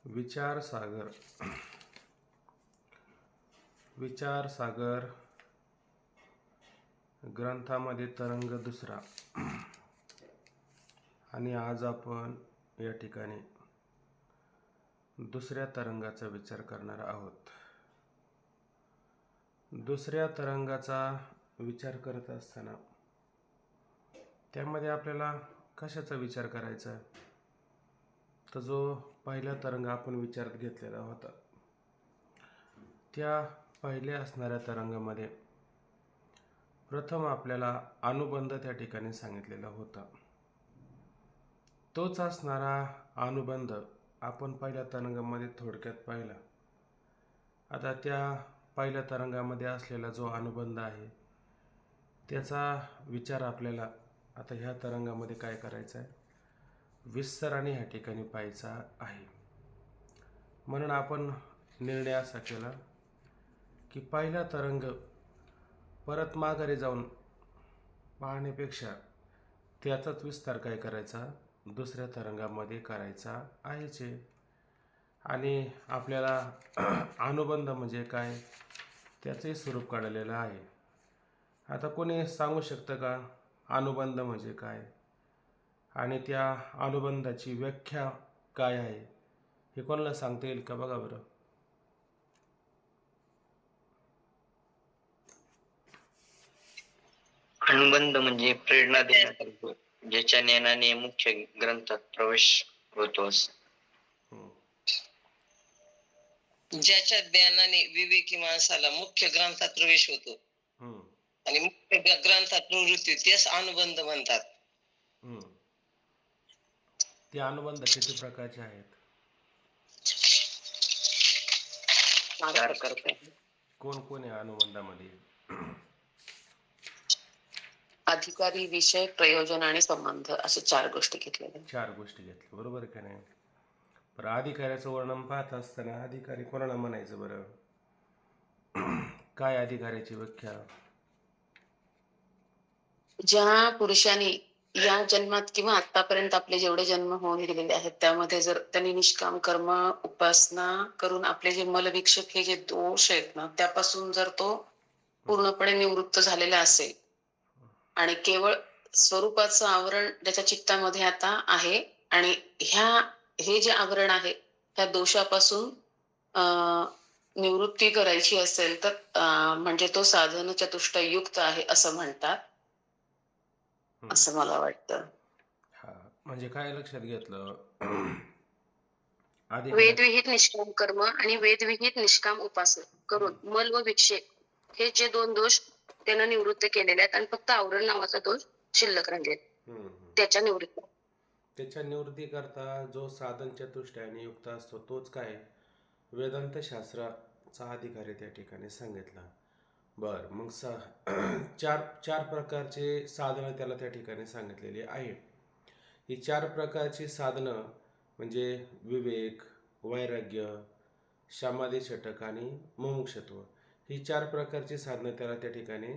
विचारसागर विचारसागर ग्रंथामध्ये तरंग दुसरा. आणि आज आपण या ठिकाणी दुसऱ्या तरंगाचा विचार करणार आहोत. दुसऱ्या तरंगाचा विचार करत असताना त्यामध्ये आपल्याला कशाचा विचार करायचा आहे, तर जो पहिला तरंग आपण विचारात घेतलेला होता त्या पहिल्या असणाऱ्या तरंगामध्ये प्रथम आपल्याला अनुबंध त्या ठिकाणी सांगितलेला होता. तोच असणारा अनुबंध आपण पहिल्या तरंगामध्ये थोडक्यात पाहिला. आता त्या पहिल्या तरंगामध्ये असलेला जो अनुबंध आहे त्याचा विचार आपल्याला आता ह्या तरंगामध्ये काय करायचा आहे, विस्ताराने ह्या ठिकाणी पाहायचा आहे. म्हणून आपण निर्णय असा केला की पहिला तरंग परत माघारी जाऊन पाहण्यापेक्षा त्याचाच विस्तार काय करायचा, दुसऱ्या तरंगामध्ये करायचा आहे. आणि आपल्याला अनुबंध म्हणजे काय त्याचे स्वरूप काढलेलं आहे. आता कोणी सांगू शकतं का अनुबंध म्हणजे काय आणि त्या अनुबंधाची व्याख्या काय आहे, हे कोणाला सांगता येईल का? बघा बरं. अनुबंध म्हणजे प्रेरणा देण्यासारखं, ज्याच्या ज्ञानाने मुख्य ग्रंथात प्रवेश होतो. ज्याच्या ज्ञानाने विवेकी माणसाला मुख्य ग्रंथात प्रवेश होतो आणि मुख्य ग्रंथात प्रवृत्ती, त्यास अनुबंध म्हणतात. ते अनुबंध किती प्रकारचे आहेत? कोण कोण आहे अनुबंधामध्ये? अधिकारी, विषय, प्रयोजन आणि संबंध असे 4 गोष्टी घेतलेल्या. 4 गोष्टी घेतल्या, बरोबर का नाही? बरं, अधिकाऱ्याचं वर्णन पाहत असताना अधिकारी कोणाला म्हणायचं बरं? काय अधिकाऱ्याची व्याख्या? ज्या पुरुषाने या जन्मात किंवा आतापर्यंत आपले जेवढे जन्म होऊन गेलेले आहेत त्यामध्ये जर त्यांनी निष्काम कर्म उपासना करून आपले जे मलविक्षेप हे जे दोष आहेत ना त्यापासून जर तो पूर्णपणे निवृत्त झालेला असेल आणि केवळ स्वरूपाचं आवरण ज्याच्या चित्तामध्ये आता आहे आणि हे जे आवरण आहे त्या दोषापासून निवृत्ती करायची असेल तर म्हणजे तो साधन चतुष्टय युक्त आहे असं म्हणतात, असं मला वाटतं. म्हणजे काय लक्षात घेतलं? वेदविहित निष्काम कर्म आणि वेदविहित निष्काम उपासना करून मल व विक्षेप हे जे 2 दोष त्यानं निवृत्त केलेले आहेत आणि फक्त आवरण नावाचा दोष शिल्लक राहिले त्याच्या निवृत्ती करता जो साधन चतुष्टयाने युक्त असतो तोच काय वेदांत शास्त्राचा अधिकारी त्या ठिकाणी सांगितला. बर, मग चार प्रकारचे साधनं त्याला त्या ठिकाणी सांगितलेली आहे. ही 4 प्रकारची साधनं म्हणजे विवेक, वैराग्य, समाधी षटक आणि मुमुक्षत्व, ही 4 प्रकारची साधनं त्याला त्या ठिकाणी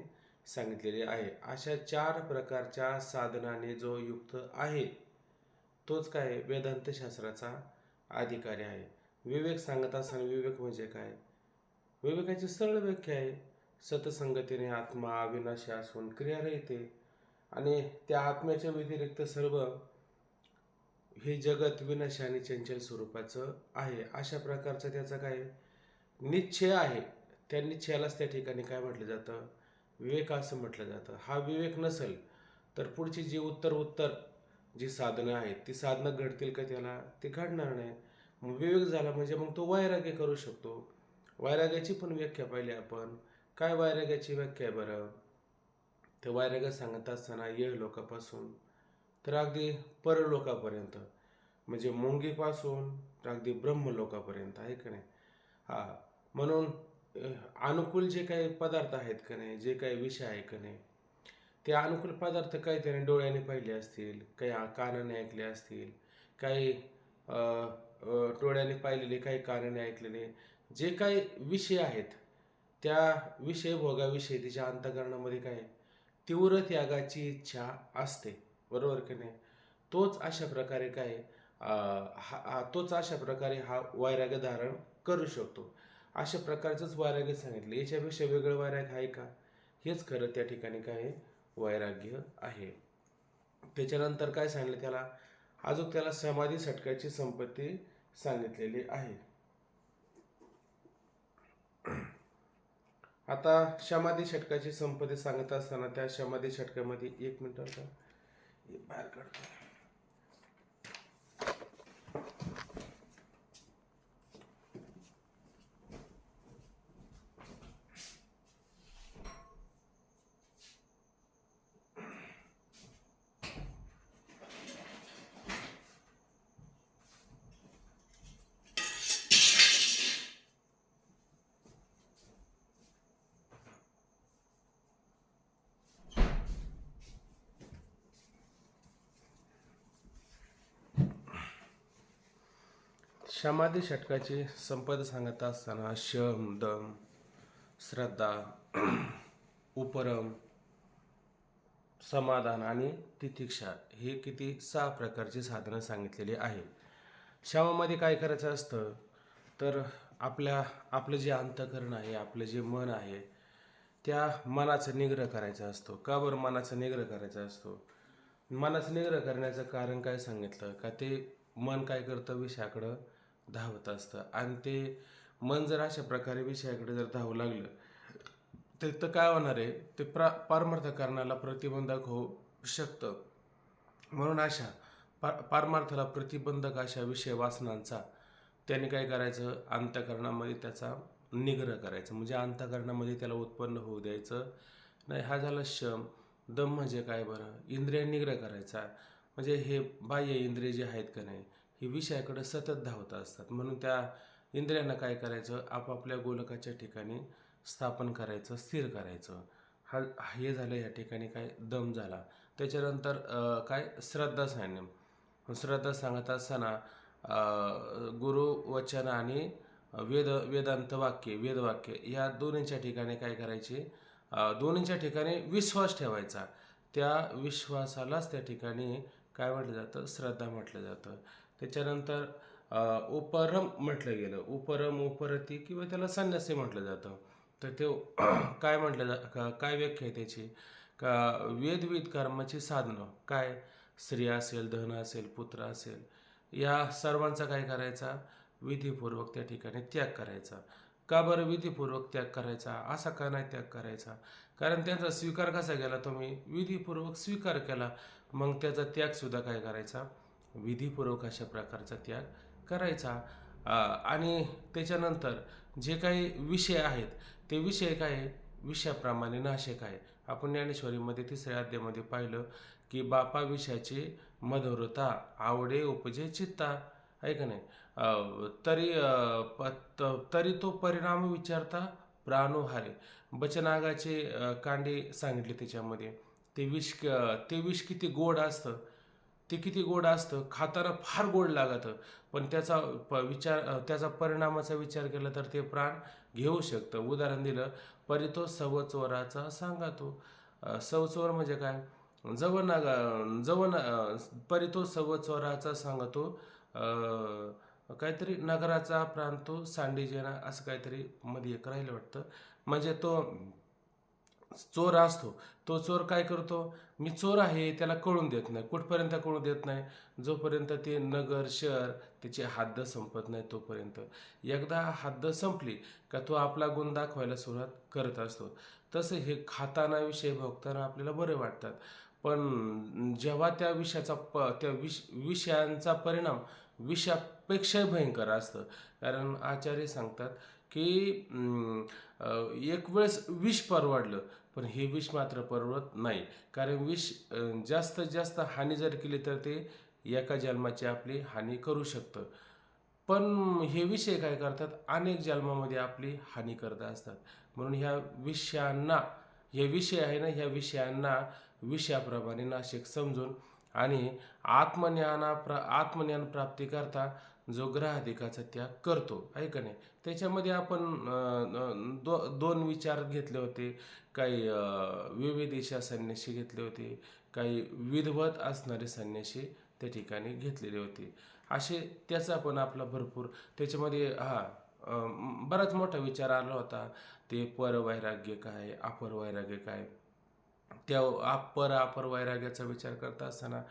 सांगितलेली आहे. अशा 4 प्रकारच्या साधनाने जो युक्त आहे तोच काय वेदांत शास्त्राचा अधिकारी आहे. विवेक सांगत असताना विवेक म्हणजे काय? विवेकाची सरळ व्याख्या आहे, सतसंगतीने आत्मा अविनाशी असून क्रियारहित आहे आणि त्या आत्म्याच्या व्यतिरिक्त सर्व हे जगत विनाशी आणि चंचल स्वरूपाचं आहे. अशा प्रकारचं त्याचं काय निश्चय आहे. त्या निश्चयालाच त्या ठिकाणी काय म्हटलं जातं, विवेक असं म्हटलं जातं. हा विवेक नसेल तर पुढची जी उत्तर जी साधनं आहेत ती साधनं घडतील का त्याला? ते घडणार नाही. मग विवेक झाला म्हणजे मग तो वैराग्य करू शकतो. वैराग्याची पण व्याख्या पाहिली आपण. काय वैराग्याची व्याख्या आहे बरं? ते वैराग्य सांगत असताना लोकापासून तर अगदी परलोकापर्यंत, म्हणजे मुंगीपासून तर अगदी ब्रह्मलोकापर्यंत आहे का नाही? म्हणून अनुकूल जे काही पदार्थ आहेत का नाही, जे काही विषय आहे का नाही, ते अनुकूल पदार्थ काही त्याने डोळ्याने पाहिले असतील, काही कानाने ऐकले असतील, काही डोळ्याने पाहिलेले, काही कानाने ऐकलेले जे काही विषय आहेत त्या विषय भोगाविषयी तिच्या अंतःकरणामध्ये काय तीव्र त्यागाची इच्छा असते, बरोबर की नाही? तोच अशा प्रकारे काय तोच अशा प्रकारे हा वैराग्य धारण करू शकतो. अशा प्रकारचंच वैराग्य सांगितलं. याच्यापेक्षा वेगळं वैराग्य आहे का? हेच खरं त्या ठिकाणी काय आहे? वैराग्य आहे. त्याच्यानंतर काय सांगितलं त्याला? अजून त्याला समाधी षटकाची संपत्ती सांगितलेली आहे. आता समाधी षटकाची संपत्ती सांगत असताना त्या समाधी षटकामध्ये 1 मिनिट आता बाहेर काढतो. समाधी षटकाची संपदा सांगत असताना शम, दम, श्रद्धा, उपरम, समाधान आणि तितिक्षा हे किती 6 प्रकारची साधनं सांगितलेली आहे. शमामध्ये काय करायचं असतं तर आपलं जे अंतःकरण आहे, आपलं जे मन आहे, त्या मनाचा निग्रह करायचा असतो. का बरं मनाचा निग्रह करायचा असतो? मनाचा निग्रह करण्याचं कारण काय सांगितलं का ते मन काय करतं? विषयाकडं धावत असतं. आणि ते मन जर अशा प्रकारे विषयाकडे जर धावू लागलं तर काय होणार आहे? ते पारमार्थकारणाला प्रतिबंधक होऊ शकतं. म्हणून अशा पारमार्थाला प्रतिबंधक अशा विषय वासनांचा त्याने काय करायचं? अंतःकरणामध्ये त्याचा निग्रह करायचा. म्हणजे अंतःकरणामध्ये त्याला उत्पन्न होऊ द्यायचं नाही. हा झाला शम. दम म्हणजे काय बरं? इंद्रिय निग्रह करायचा. म्हणजे हे बाह्य इंद्रिय जे आहेत का नाही, हे विषयाकडे सतत धावत असतात. म्हणून त्या इंद्रियांना काय करायचं? आपापल्या गोलकाच्या ठिकाणी स्थापन करायचं, स्थिर करायचं. हे झालं या ठिकाणी काय? दम झाला. त्याच्यानंतर काय? श्रद्धा सांगणे. श्रद्धा सांगत असताना गुरु वचन आणि वेदांत वाक्य, वेदवाक्य या दोन्हीच्या ठिकाणी काय करायचे? दोन्हीच्या ठिकाणी विश्वास ठेवायचा. त्या विश्वासालाच त्या ठिकाणी काय म्हटलं जातं? श्रद्धा म्हटलं जातं. त्याच्यानंतर उपरम म्हटलं गेलं. उपरम, उपरती किंवा त्याला संन्यासी म्हटलं जातं. तर ते काय म्हटलं काय व्याख्या आहे त्याची? का वेदविध कर्माची साधनं काय? स्त्री असेल, धन असेल, पुत्र असेल, या सर्वांचा काय करायचा? विधीपूर्वक त्या ठिकाणी त्याग करायचा. का बरं विधीपूर्वक त्याग करायचा? असा का नाही त्याग करायचा? कारण त्यांचा स्वीकार कसा केला? तुम्ही विधीपूर्वक स्वीकार केला. मग त्याचा त्याग सुद्धा काय करायचा? विधीपूर्वक अशा प्रकारचा त्याग करायचा. आणि त्याच्यानंतर जे काही विषय आहेत ते विषय काय? विषयाप्रमाणे नाशक आहे. आपण ज्ञानेश्वरीमध्ये 3ऱ्या अध्यायामध्ये पाहिलं की बापा विषयाची मधुरता आवडे उपजे चित्ता, आहे का नाही? तरी तो परिणाम विचारता प्राणोहारे. बचनागाचे कांडी सांगितले त्याच्यामध्ये. ते विष किती गोड असतं, ते किती गोड असतं, खाताना फार गोड लागतं, पण त्याचा परिणामाचा विचार केला तर ते प्राण घेऊ शकतं. उदाहरण दिलं, परितो सवचोराचा सांगा तो. सवचोर म्हणजे काय? परितो सवचोराचा सांगतो काहीतरी नगराचा प्रांतो सांडीजेना असं काहीतरी मध्ये एक राहिलं वाटतं. म्हणजे तो चोर असतो, तो चोर काय करतो? मी चोर आहे त्याला कळून देत नाही. कुठपर्यंत कळून देत नाही? जोपर्यंत ते नगर, शहर त्याची हद्द संपत नाही तोपर्यंत. एकदा हद्द संपली का तो आपला गुण दाखवायला सुरुवात करत असतो. तसं हे खाताना विषय भोगताना आपल्याला बरे वाटतात, पण जेव्हा त्या विषयांचा परिणाम विषापेक्षाही भयंकर असतं. कारण आचार्य सांगतात की एक वेळेस विष परवडलं, पण हे विष मात्र परवडत नाही. कारण विष जास्तीत जास्त हानी जर केली तर ते एका जन्माची आपली हानी करू शकतं. पण हे विषय काय करतात? अनेक जन्मामध्ये आपली हानी करत असतात. म्हणून हे विषय आहे ना, ह्या विषयांना विषयाप्रमाणे नाशिक समजून आणि आत्मज्ञान प्राप्ती करता जो ग्रहाधिकाचा त्याग करतो, आहे का नाही? त्याच्यामध्ये आपण दोन विचार घेतले होते. काही विविधीशा संन्यासी घेतले होते, काही विधवत असणारे संन्यासी त्या ठिकाणी घेतलेली होती. असे त्याचा पण आपला भरपूर त्याच्यामध्ये बराच मोठा विचार आला होता. ते परवैराग्य काय, अपर वैराग्य काय, त्या अपर वैराग्याचा विचार करता असताना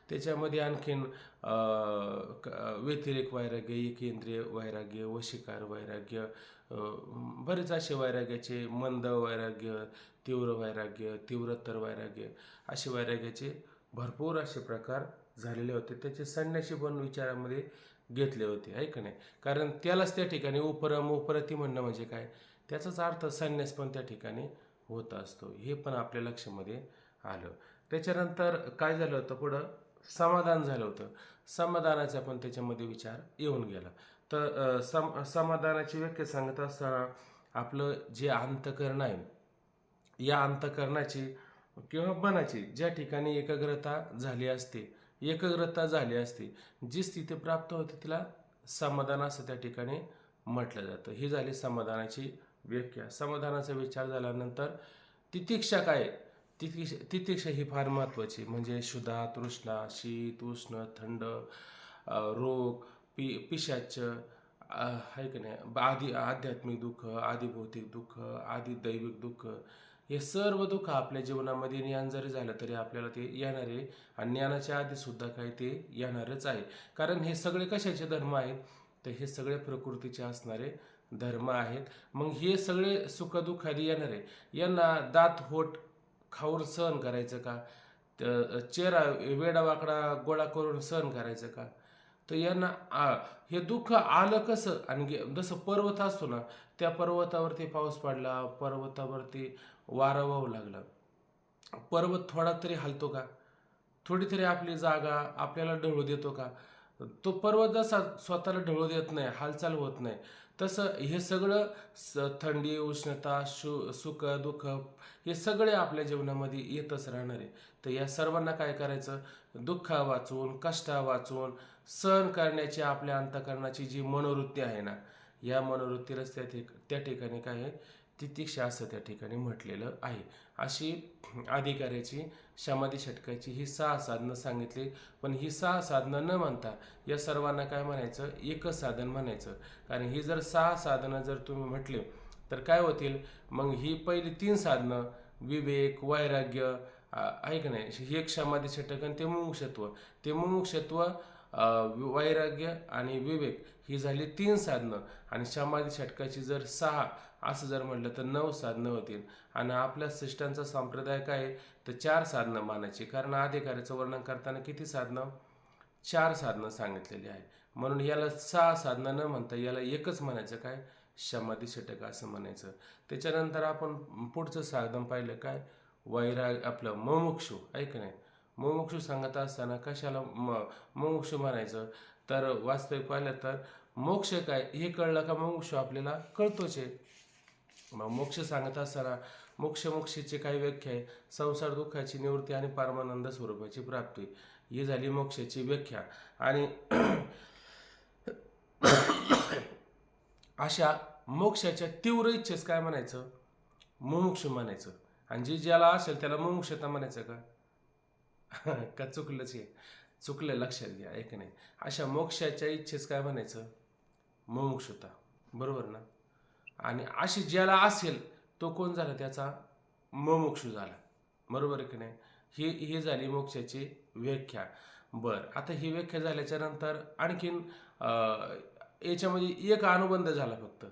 त्याच्यामध्ये आणखीन व्यतिरेक वैराग्य, एकेंद्रिय वैराग्य, वशीकार वैराग्य, बरेच असे वैराग्याचे, मंद वैराग्य, तीव्र वैराग्य, तीव्रतर वैराग्य, असे वैराग्याचे भरपूर असे प्रकार झालेले होते. त्याचे संन्यासी पण विचारामध्ये घेतले होते, आहे का नाही? कारण त्यालाच त्या ठिकाणी उपरती म्हणणं म्हणजे काय, त्याचाच अर्थ संन्यास पण त्या ठिकाणी होत असतो. हे पण आपल्या लक्षामध्ये आलं. त्याच्यानंतर काय झालं होतं, पुढं समाधान झालं होतं. समाधानाचा पण त्याच्यामध्ये विचार येऊन गेला. तर समाधानाची व्याख्या सांगत असताना आपलं जे अंतःकरण आहे, या अंतःकरणाची किंवा मनाची ज्या ठिकाणी एकाग्रता झाली असते, जी स्थिती प्राप्त होते तिला समाधान असं त्या ठिकाणी म्हटलं जातं. ही झाली समाधानाची व्याख्या. समाधानाचा विचार झाल्यानंतर तितिक्षा काय, तितिक्षा ही फार महत्त्वाची. म्हणजे क्षुधा, तृष्णा, शीत, उष्ण, थंड, रोग, पिशाच, आहे की नाही, आधी आध्यात्मिक दुःख, आधी भौतिक दुःख, आधी दैविक दुःख, हे सर्व दुःख आपल्या जीवनामध्ये ज्ञान जरी झालं तरी आपल्याला ते येणार आहे. आणि ज्ञानाच्या आधी सुद्धा काही ते येणारच आहे. कारण हे सगळे कशाचे धर्म आहेत, तर हे सगळे प्रकृतीचे असणारे धर्म आहेत. मग हे सगळे सुखदुःख आधी येणार आहे. यांना दात होट खाऊन सहन करायचं का, चेहरा वेडावाकडा गोळा करून सहन करायचं का? तर यांना हे दुःख आलं कसं? आणि जसं पर्वत असतो ना, त्या पर्वतावरती पाऊस पडला, पर्वतावरती वारा वाहू लागला, पर्वत थोडा तरी हलतो का? थोडी तरी आपली जागा आपल्याला ढवळू देतो का? तो पर्वत जसा स्वतःला ढवळू देत नाही, हालचाल होत नाही, तसं हे सगळं थंडी, उष्णता, सुख, दुःख, हे सगळे आपल्या जीवनामध्ये येतच राहणार आहे. तर या सर्वांना काय करायचं, दुःखा वाचून, कष्टा वाचून सहन करण्याची आपल्या अंतःकरणाची जी मनोवृत्ती आहे ना, या मनोवृत्तीलाच त्या ठिकाणी काय आहे, तितिक्षा असं त्या ठिकाणी म्हटलेलं आहे. अशी अधिकाऱ्याची, समाधी षटकाची ही 6 साधनं सांगितली. पण ही 6 साधनं न म्हणता या सर्वांना काय म्हणायचं, एकच साधन म्हणायचं. कारण ही जर 6 साधनं जर तुम्ही म्हटले तर काय होतील, मग ही पहिली 3 साधनं, विवेक, वैराग्य, आहे का नाही, ही एक समाधी षटक, आणि ते मुमुक्षत्व, वैराग्य आणि विवेक, ही झाली 3 साधनं. आणि समाधी षटकाची जर 6 असं जर म्हटलं तर 9 साधनं होतील. आणि आपल्या शिष्टांचा संप्रदाय काय आहे, तर 4 साधनं मानायची. कारण अधिकाऱ्याचं वर्णन करताना किती साधनं, 4 साधनं सांगितलेली आहे. म्हणून याला 6 साधनं न म्हणता याला एकच म्हणायचं, काय, समाधी षटक असं म्हणायचं. त्याच्यानंतर आपण पुढचं साधन पाहिलं, काय, आपलं मुमुक्षु, ऐक नाही, मुमुक्षु सांगत असताना कशाला मुमुक्षु म्हणायचं, तर वास्तविक पाहिलं तर मोक्ष काय हे कळलं का मुमुक्षु आपल्याला कळतोच आहे. मग मोक्ष सांगत असताना मोक्षाची काही व्याख्या आहे, संसार दुःखाची निवृत्ती आणि परमानंद स्वरूपाची प्राप्ती, ही झाली मोक्षाची व्याख्या. आणि अशा मोक्षाच्या तीव्र इच्छेस काय म्हणायचं, मुमुक्षु म्हणायचं. आणि ज्याला असेल त्याला मुमुक्षता म्हणायचं का चुकलंच आहे, चुकलं, लक्षात घ्या, ऐक नाही. अशा मोक्षाच्या इच्छेस काय म्हणायचं, मुमुक्षुता, बरोबर ना? आणि अशी ज्याला असेल तो कोण झाला, त्याचा मुमुक्षु झाला, बरोबर आहे की नाही? ही झाली मोक्षाची व्याख्या. बरं, आता ही व्याख्या झाल्याच्या नंतर आणखीन याच्यामध्ये एक अनुबंध झाला फक्त.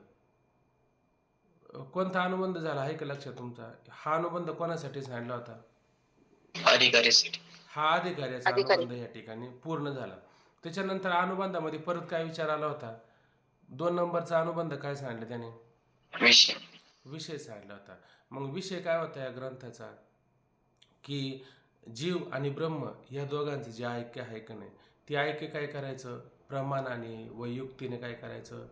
कोणता अनुबंध झाला आहे का लक्षात तुमचा? हा अनुबंध कोणासाठी सांगितला होता, अधिकारीसाठी. हा अधिकाऱ्याचा अनुबंध या ठिकाणी पूर्ण झाला. त्याच्यानंतर अनुबंधामध्ये परत काय विचार आला होता, 2 नंबरचा अनुबंध काय सांगितलं त्याने, विषय सांगितला होता. मग विषय काय होता या ग्रंथाचा, की जीव आणि ब्रह्म या दोघांचं जे ऐक्य आहे का नाही, ते ऐक्य काय करायचं, प्रमाणाने व युक्तीने काय करायचं,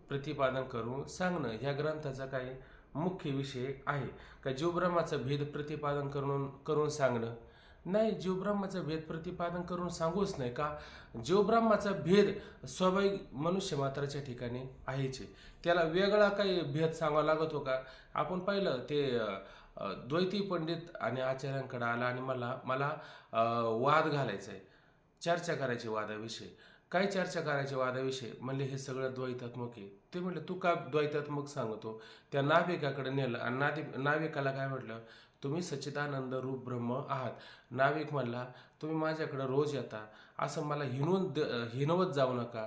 प्रतिपादन करून सांगणं, ह्या ग्रंथाचा काय मुख्य विषय आहे. का जीव ब्रह्माचा भेद प्रतिपादन करून सांगणं नाही, जीव ब्रह्माचा भेद प्रतिपादन करून सांगूच नाही. का, जीव ब्रह्माचा भेद स्वाभाविक मनुष्य मात्राच्या ठिकाणी आहेच, त्याला वेगळा काही भेद सांगावा लागत हो का? आपण पाहिलं ते द्वैती पंडित आणि आचार्यांकडे आला आणि मला वाद घालायचा आहे, चर्चा करायची वादाविषयी. काय चर्चा करायची वादाविषयी? म्हणले हे सगळं द्वैतात्मक आहे. ते म्हणले तू का द्वैतात्मक सांगतो? त्या नाविकाकडे नेलं आणि नाविकाला काय म्हटलं, तुम्ही सच्चिदानंद रूप ब्रह्म आहात. नाविक म्हणला तुम्ही माझ्याकडे रोज येता, असं मला हिनवत जाऊ नका,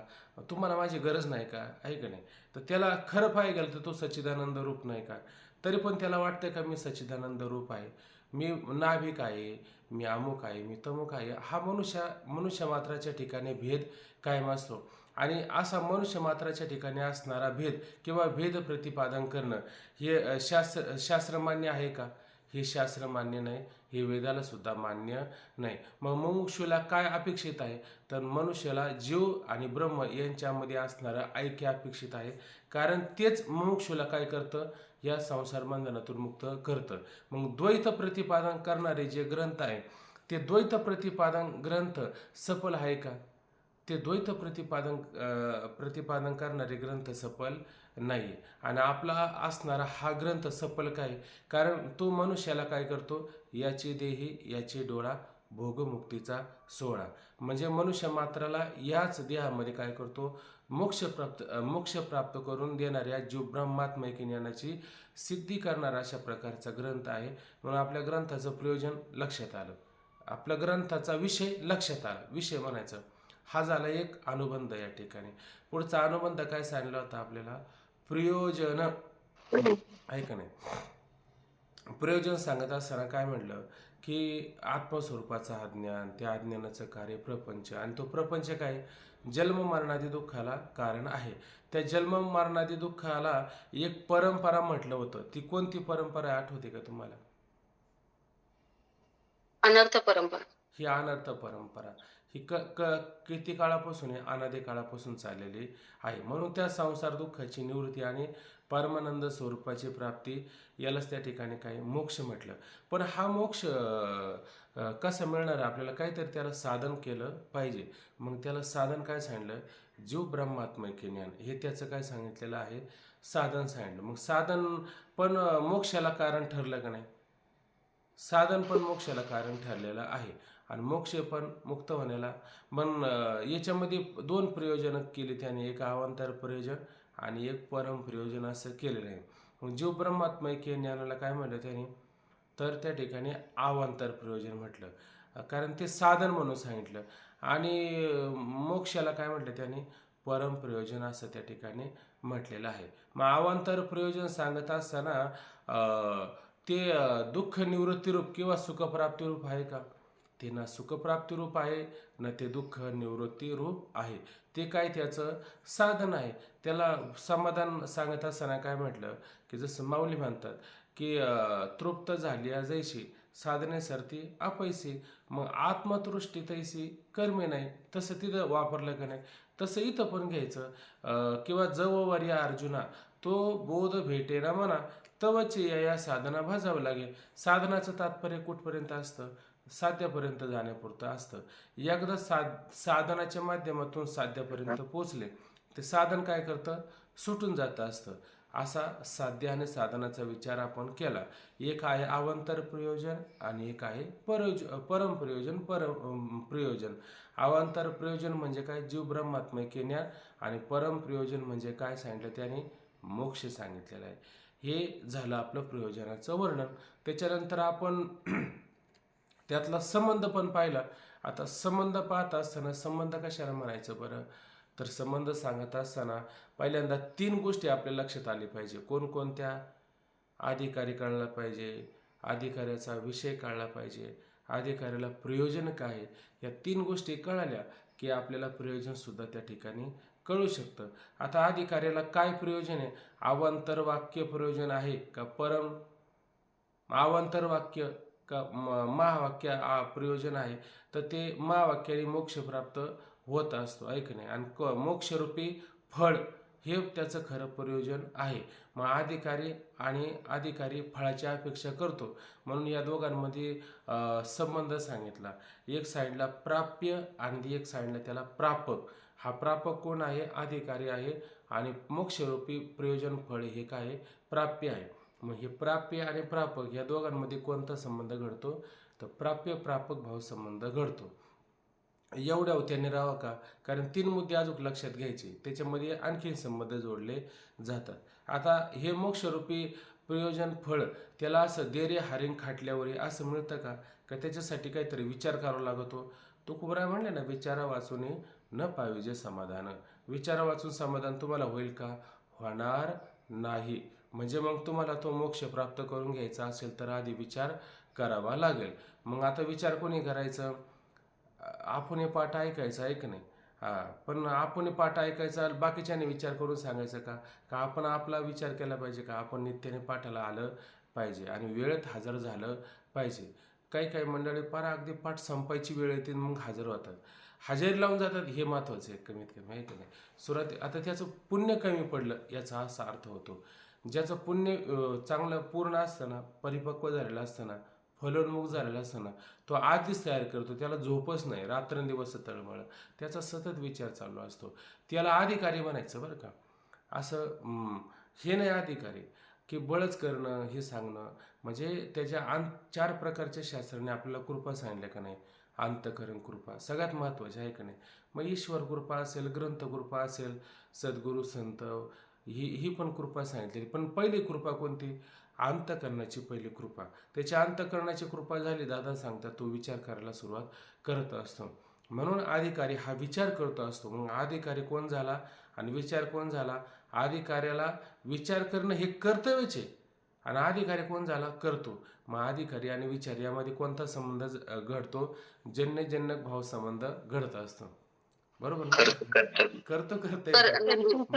तुम्हाला माझी गरज नाही का, आहे का नाही? तर त्याला खरं पाहायला गेलं तर तो सच्चिदानंद रूप नाही का, तरी पण त्याला वाटतं का मी सच्चिदानंद रूप आहे, मी नाभिक आहे, मी अमुक आहे, मी तमुक आहे. हा मनुष्य मात्राच्या ठिकाणी भेद कायम असतो आणि असा मनुष्य मात्राच्या ठिकाणी असणारा भेद किंवा भेद प्रतिपादन करणं हे शास्त्र मान्य आहे का? हे शास्त्र मान्य नाही, हे वेदाला सुद्धा मान्य नाही. मग मुमुक्षूला काय अपेक्षित आहे? तर मनुष्याला जीव आणि ब्रह्म यांच्यामध्ये असणारं ऐक्य अपेक्षित आहे, कारण तेच मुमुक्षूला काय करतं, या संसार बंधनातून मुक्त करतं. मग द्वैत प्रतिपादन करणारे जे ग्रंथ आहे ते द्वैत प्रतिपादन ग्रंथ सफल आहे का? ते द्वैत प्रतिपादन करणारे ग्रंथ सफल नाही. आणि आपला असणारा हा ग्रंथ सफल काय? कारण तो मनुष्याला काय करतो, याची देही याची डोळा भोगमुक्तीचा सोहळा. म्हणजे मनुष्य मात्राला याच देहामध्ये काय करतो, मोक्ष प्राप्त करून देणाऱ्या जीव ब्रह्मात्मक ज्ञानाची सिद्धी करणारा अशा प्रकारचा ग्रंथ आहे. म्हणून आपल्या ग्रंथाचं प्रयोजन लक्षात आलं, आपल्या ग्रंथाचा विषय लक्षात आला, विषय म्हणायचं. हा झाला एक अनुबंध. या ठिकाणी पुढचा अनुबंध काय सांगितला होता आपल्याला, प्रयोजन आहे का नाही? प्रयोजन सांगत असताना काय म्हटलं की आत्मस्वरूपाचं अज्ञान, त्या अज्ञानाचं कार्य प्रपंच, आणि तो प्रपंच काय, जन्म मरणादी दुःखाला कारण आहे. त्या जन्म मरणादी दुःखाला एक परंपरा म्हटलं होतं. ती कोणती परंपरा आठवते का तुम्हाला? अनर्थ परंपरा. ही अनर्थ परंपरा ही किती काळापासून आहे? अनादी काळापासून चाललेली आहे. म्हणून त्या संसार दुःखाची निवृत्ती आणि परमानंद स्वरूपाची प्राप्ती यालाच त्या ठिकाणी काय मोक्ष म्हटलं. पण हा मोक्ष कसा मिळणार? आपल्याला काहीतरी त्याला साधन केलं पाहिजे. मग त्याला साधन काय सांगितलं, जीव ब्रह्मात्मक ज्ञान, हे त्याचं काय सांगितलेलं आहे, साधन सांगितलं. मग साधन पण मोक्षाला कारण ठरलं का नाही? साधन पण मोक्षाला कारण ठरलेलं आहे आणि मोक्ष पण मुक्त होण्याला. पण याच्यामध्ये दोन प्रयोजन केली त्याने, एक अवांतर प्रयोजन आणि एक परम प्रयोजन असं केलेलं आहे. मग जीव ब्रह्मात्मक ज्ञानाला काय म्हटलं त्याने, तर त्या ठिकाणी अवांतर प्रयोजन म्हटलं, कारण ते साधन म्हणून सांगितलं. आणि मोक्षाला काय म्हटलं त्याने, परम प्रयोजन असं त्या ठिकाणी म्हटलेलं आहे. मग अवांतर प्रयोजन सांगत असताना ते दुःख निवृत्ती रूप किंवा सुखप्राप्ती रूप आहे का? ते ना सुखप्राप्ती रूप आहे ना ते दुःख निवृत्ती रूप आहे. ते काय त्याचं साधन आहे. त्याला समाधान सांगत असताना काय म्हटलं की जसं माऊली म्हणतात की तृप्त झाली जैशी साधने सरती अपैसी. मग आत्मतृष्टी तैसी कर्मे नाही, तसं तिथं वापरलं का नाही, तसं इथं पण घ्यायचं. किंवा जवळ या अर्जुना तो बोध भेटेना म्हणा, तवचे या साधना भाजावं लागेल. साधनाचं तात्पर्य कुठपर्यंत असतं, साध्यापर्यंत जाण्यापुरतं असतं. एकदा साधनाच्या माध्यमातून साध्यापर्यंत पोचले ते साधन काय करतं, सुटून जातं असतं. असा साध्य आणि साधनाचा विचार आपण केला. एक आहे अवांतर प्रयोजन आणि एक आहे परम प्रयोजन. प्रयोजन अवांतर प्रयोजन म्हणजे काय, जीव ब्रह्मात्मक ज्ञान, आणि परम प्रयोजन म्हणजे काय सांगितलं त्याने, मोक्ष सांगितलेला आहे. हे झालं आपलं प्रयोजनाचं वर्णन. त्याच्यानंतर आपण त्यातला संबंध पण पाहिला. आता संबंध पाहत असताना संबंध कशाला म्हणायचं बरं, तर संबंध सांगत असताना पहिल्यांदा 3 गोष्टी आपल्या लक्षात आली पाहिजे. कोणकोणत्या? अधिकारी कळला पाहिजे, अधिकाऱ्याचा विषय कळला पाहिजे, अधिकाऱ्याला प्रयोजन काय आहे. या 3 गोष्टी कळाल्या की आपल्याला प्रयोजन सुद्धा त्या ठिकाणी कळू शकतं. आता अधिकाऱ्याला काय प्रयोजन आहे, अवांतर वाक्य प्रयोजन आहे का अवांतर वाक्य का महावाक्य प्रयोजन आहे, तर ते महावाक्याने मोक्ष प्राप्त होत असतो, ऐक नाही. आणि मोक्षरूपी फळ हे त्याचं खरं प्रयोजन आहे. मग अधिकारी फळाची अपेक्षा करतो, म्हणून या दोघांमध्ये संबंध सांगितला. एक साईडला प्राप्य आणि एक साईडला त्याला प्रापक. हा प्रापक कोण आहे, अधिकारी आहे, आणि मोक्षरूपी प्रयोजन फळ हे काय, प्राप्य आहे. मग हे प्राप्य आणि प्रापक या दोघांमध्ये कोणता संबंध घडतो, तर प्राप्य प्रापक भाव संबंध घडतो. एवढ्या त्याने राहावा का? कारण 3 मुद्दे अजून लक्षात घ्यायचे, त्याच्यामध्ये आणखीन संबंध जोडले जातात. आता हे मोक्षरूपी प्रयोजन फळ त्याला असं देरे हारीन खाटल्यावर असं मिळतं का? का त्याच्यासाठी काहीतरी विचार करावा लागतो. तुकोबराय म्हणले ना, विचारा वाचून न पाहिजे समाधान. विचारा वाचून समाधान तुम्हाला होईल का? होणार नाही. म्हणजे मग तुम्हाला तो मोक्ष प्राप्त करून घ्यायचा असेल तर आधी विचार करावा लागेल. मग आता विचार कोणी करायचं? आपण हे पाठ ऐकायचं आहे की नाही? पण आपण पाठ ऐकायचा बाकीच्याने विचार करून सांगायचं का? का आपण आपला विचार केला पाहिजे का? आपण नित्याने पाठाला आलं पाहिजे आणि वेळेत हजर झालं पाहिजे. काही काही मंडळी पार अगदी पाठ संपायची वेळ येते मग हजर होतात, हजेरी लावून जातात. हे महत्त्वाचं आहे कमीत कमी, आहे की नाही? आता त्याचं पुण्य कमी पडलं याचा असा अर्थ होतो. ज्याचं पुण्य चांगलं पूर्ण असतं ना, परिपक्व झालेलं असतं ना, फलोन्मुख झालेला असतं ना, तो आधीच तयार करतो. त्याला झोपच नाही, रात्रंदिवस तळमळ, त्याचा सतत विचार चालू असतो. त्याला अधिकारी म्हणायचं बरं का. असं हे नाही अधिकारी की बळच करणं हे सांगणं. म्हणजे त्याच्या 4 प्रकारच्या शास्त्राने आपल्याला कृपा सांगितल्या का नाही? अंतकरण कृपा सगळ्यात महत्त्वाची, आहे का नाही? मग ईश्वर कृपा असेल, ग्रंथ कृपा असेल, सद्गुरू संत ही पण कृपा सांगितलेली. पण पहिली कृपा कोणती? अंतकरणाची पहिली कृपा. त्याच्या अंतकरणाची कृपा झाली, दादा सांगतात, तो विचार करायला सुरुवात करत असतो. म्हणून अधिकारी हा विचार करतो असतो. मग अधिकारी कोण झाला आणि विचार कोण झाला? अधिकाऱ्याला विचार करणं हे कर्तव्यच आहे आणि अधिकारी कोण झाला? करतो. मग अधिकारी आणि विचार यामध्ये कोणता संबंध घडतो? जन्य भाव संबंध घडत असतो. बरोबर ना? करतो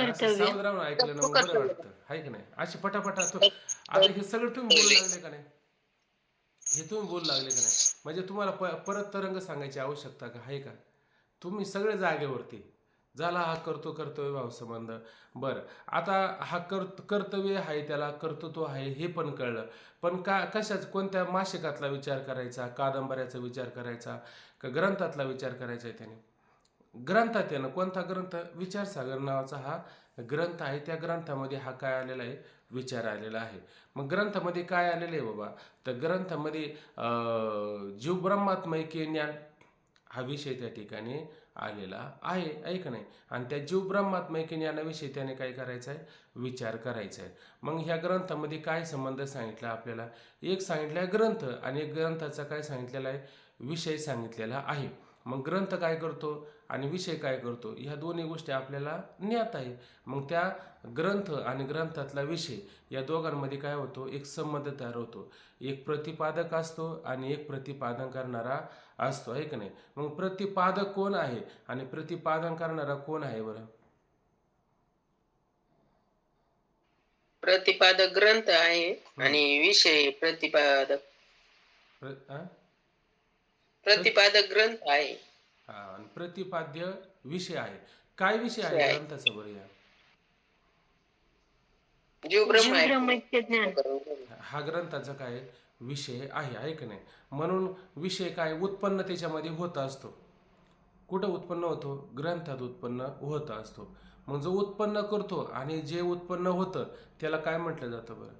असं सावध राहून ऐकलं ना मग बरं वाटतं, आहे की नाही? अशी पटापटा आता हे सगळं तुम्ही बोलू लागले का नाही? हे तुम्ही बोलू लागले का नाही? म्हणजे तुम्हाला परत तरंग सांगायची आवश्यकता का आहे का? तुम्ही सगळे जागेवरती झाला. हा करतो कर्तव्य भाव संबंध. बरं, आता हा कर्तव्य आहे, त्याला कर्तृत्व आहे हे पण कळलं. पण कोणत्या मासिकातला विचार करायचा, कादंबऱ्याचा विचार करायचा, का ग्रंथातला विचार करायचा आहे त्याने? ग्रंथात आहे ना. कोणता ग्रंथ? विचारसागर नावाचा हा ग्रंथ आहे. त्या ग्रंथामध्ये हा काय आलेला आहे? विचार आलेला आहे. मग ग्रंथामध्ये काय आलेलं आहे बाबा? तर ग्रंथामध्ये जीव ब्रह्मात्मैक्य ज्ञान हा विषय त्या ठिकाणी आलेला आहे, ऐक नाही? आणि त्या जीव ब्रह्मात्मैक्य ज्ञानाविषयी त्याने काय करायचं आहे? विचार करायचा आहे. मग ह्या ग्रंथामध्ये काय संबंध सांगितला आपल्याला? एक सांगितला आहे ग्रंथ आणि एक ग्रंथाचा काय सांगितलेला आहे? विषय सांगितलेला आहे. मग ग्रंथ काय करतो आणि विषय काय करतो ह्या दोन्ही गोष्टी आपल्याला ज्ञात आहे. मग त्या ग्रंथ आणि ग्रंथातला विषय या दोघांमध्ये काय होतो? एक संबंध तयार होतो. एक प्रतिपादक असतो आणि एक प्रतिपादन करणारा असतो, आहे की नाही? मग प्रतिपादक कोण आहे आणि प्रतिपादन करणारा कोण आहे बरं? प्रतिपादक ग्रंथ आहे आणि विषय प्रतिपादक ग्रंथ आहे. आणि प्रतिपाद्य विषय आहे. काय विषय आहे ग्रंथाचा बरं? या हा ग्रंथाचा काय विषय आहे की नाही? म्हणून विषय काय उत्पन्न त्याच्यामध्ये होत असतो. कुठं उत्पन्न होतो? ग्रंथात उत्पन्न होत असतो. मग जो उत्पन्न करतो आणि जे उत्पन्न होतं त्याला काय म्हटलं जातं बरं?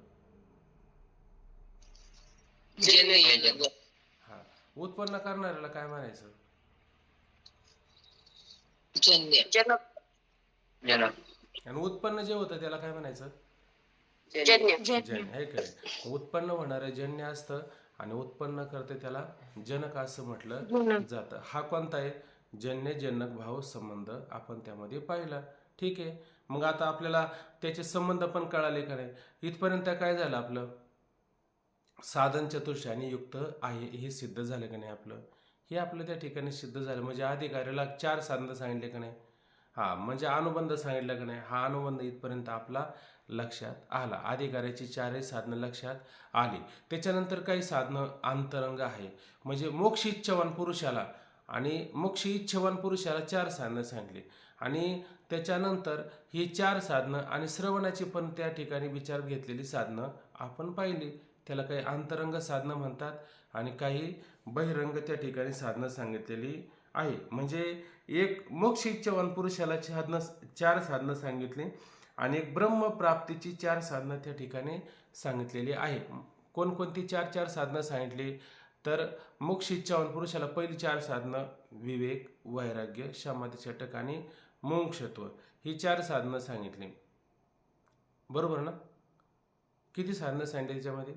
हा, उत्पन्न करणाऱ्याला काय म्हणायचं? आणि उत्पन्न जे होतं त्याला काय म्हणायचं? जन्य, आहे का नाही? उत्पन्न होणारं जन्य असतं आणि उत्पन्न करते त्याला जनक असं म्हटलं जातं. हा कोणता आहे? जन्य जनक भाव संबंध आपण त्यामध्ये पाहिला. ठीक आहे. मग आता आपल्याला त्याचे संबंध पण कळाले का नाही? इथपर्यंत काय झालं आपलं? साधन चतुष्टयाने युक्त आहे हे सिद्ध झालं का नाही आपलं? हे आपलं त्या ठिकाणी सिद्ध झालं. म्हणजे अधिकाऱ्याला 4 साधनं सांगितले का नाही? म्हणजे अनुबंध सांगितलं का नाही? हा अनुबंध इथपर्यंत आपला लक्षात आला. अधिकाऱ्याची 4ही साधनं लक्षात आली. त्याच्यानंतर काही साधनं अंतरंग आहे. म्हणजे मोक्ष इच्छावान पुरुषाला आणि मोक्ष इच्छावान पुरुषाला 4 साधनं सांगितली आणि त्याच्यानंतर ही 4 साधनं आणि श्रवणाची पण त्या ठिकाणी विचार घेतलेली साधनं आपण पाहिली. त्याला काही अंतरंग साधनं म्हणतात आणि काही बहिरंग त्या ठिकाणी साधनं सांगितलेली आहे. म्हणजे एक मोक्ष इच्छावान पुरुषाला 4 साधनं सांगितली आणि एक ब्रह्मप्राप्तीची 4 साधनं त्या ठिकाणी सांगितलेली आहे. कोणकोणती 4 साधनं सांगितली? तर मोक्ष इच्छावान पुरुषाला पहिली 4 साधनं विवेक, वैराग्य, समाधी चटक आणि मुमुक्षत्व ही 4 साधनं सांगितली. बरोबर ना? किती साधनं सांगितली त्याच्यामध्ये?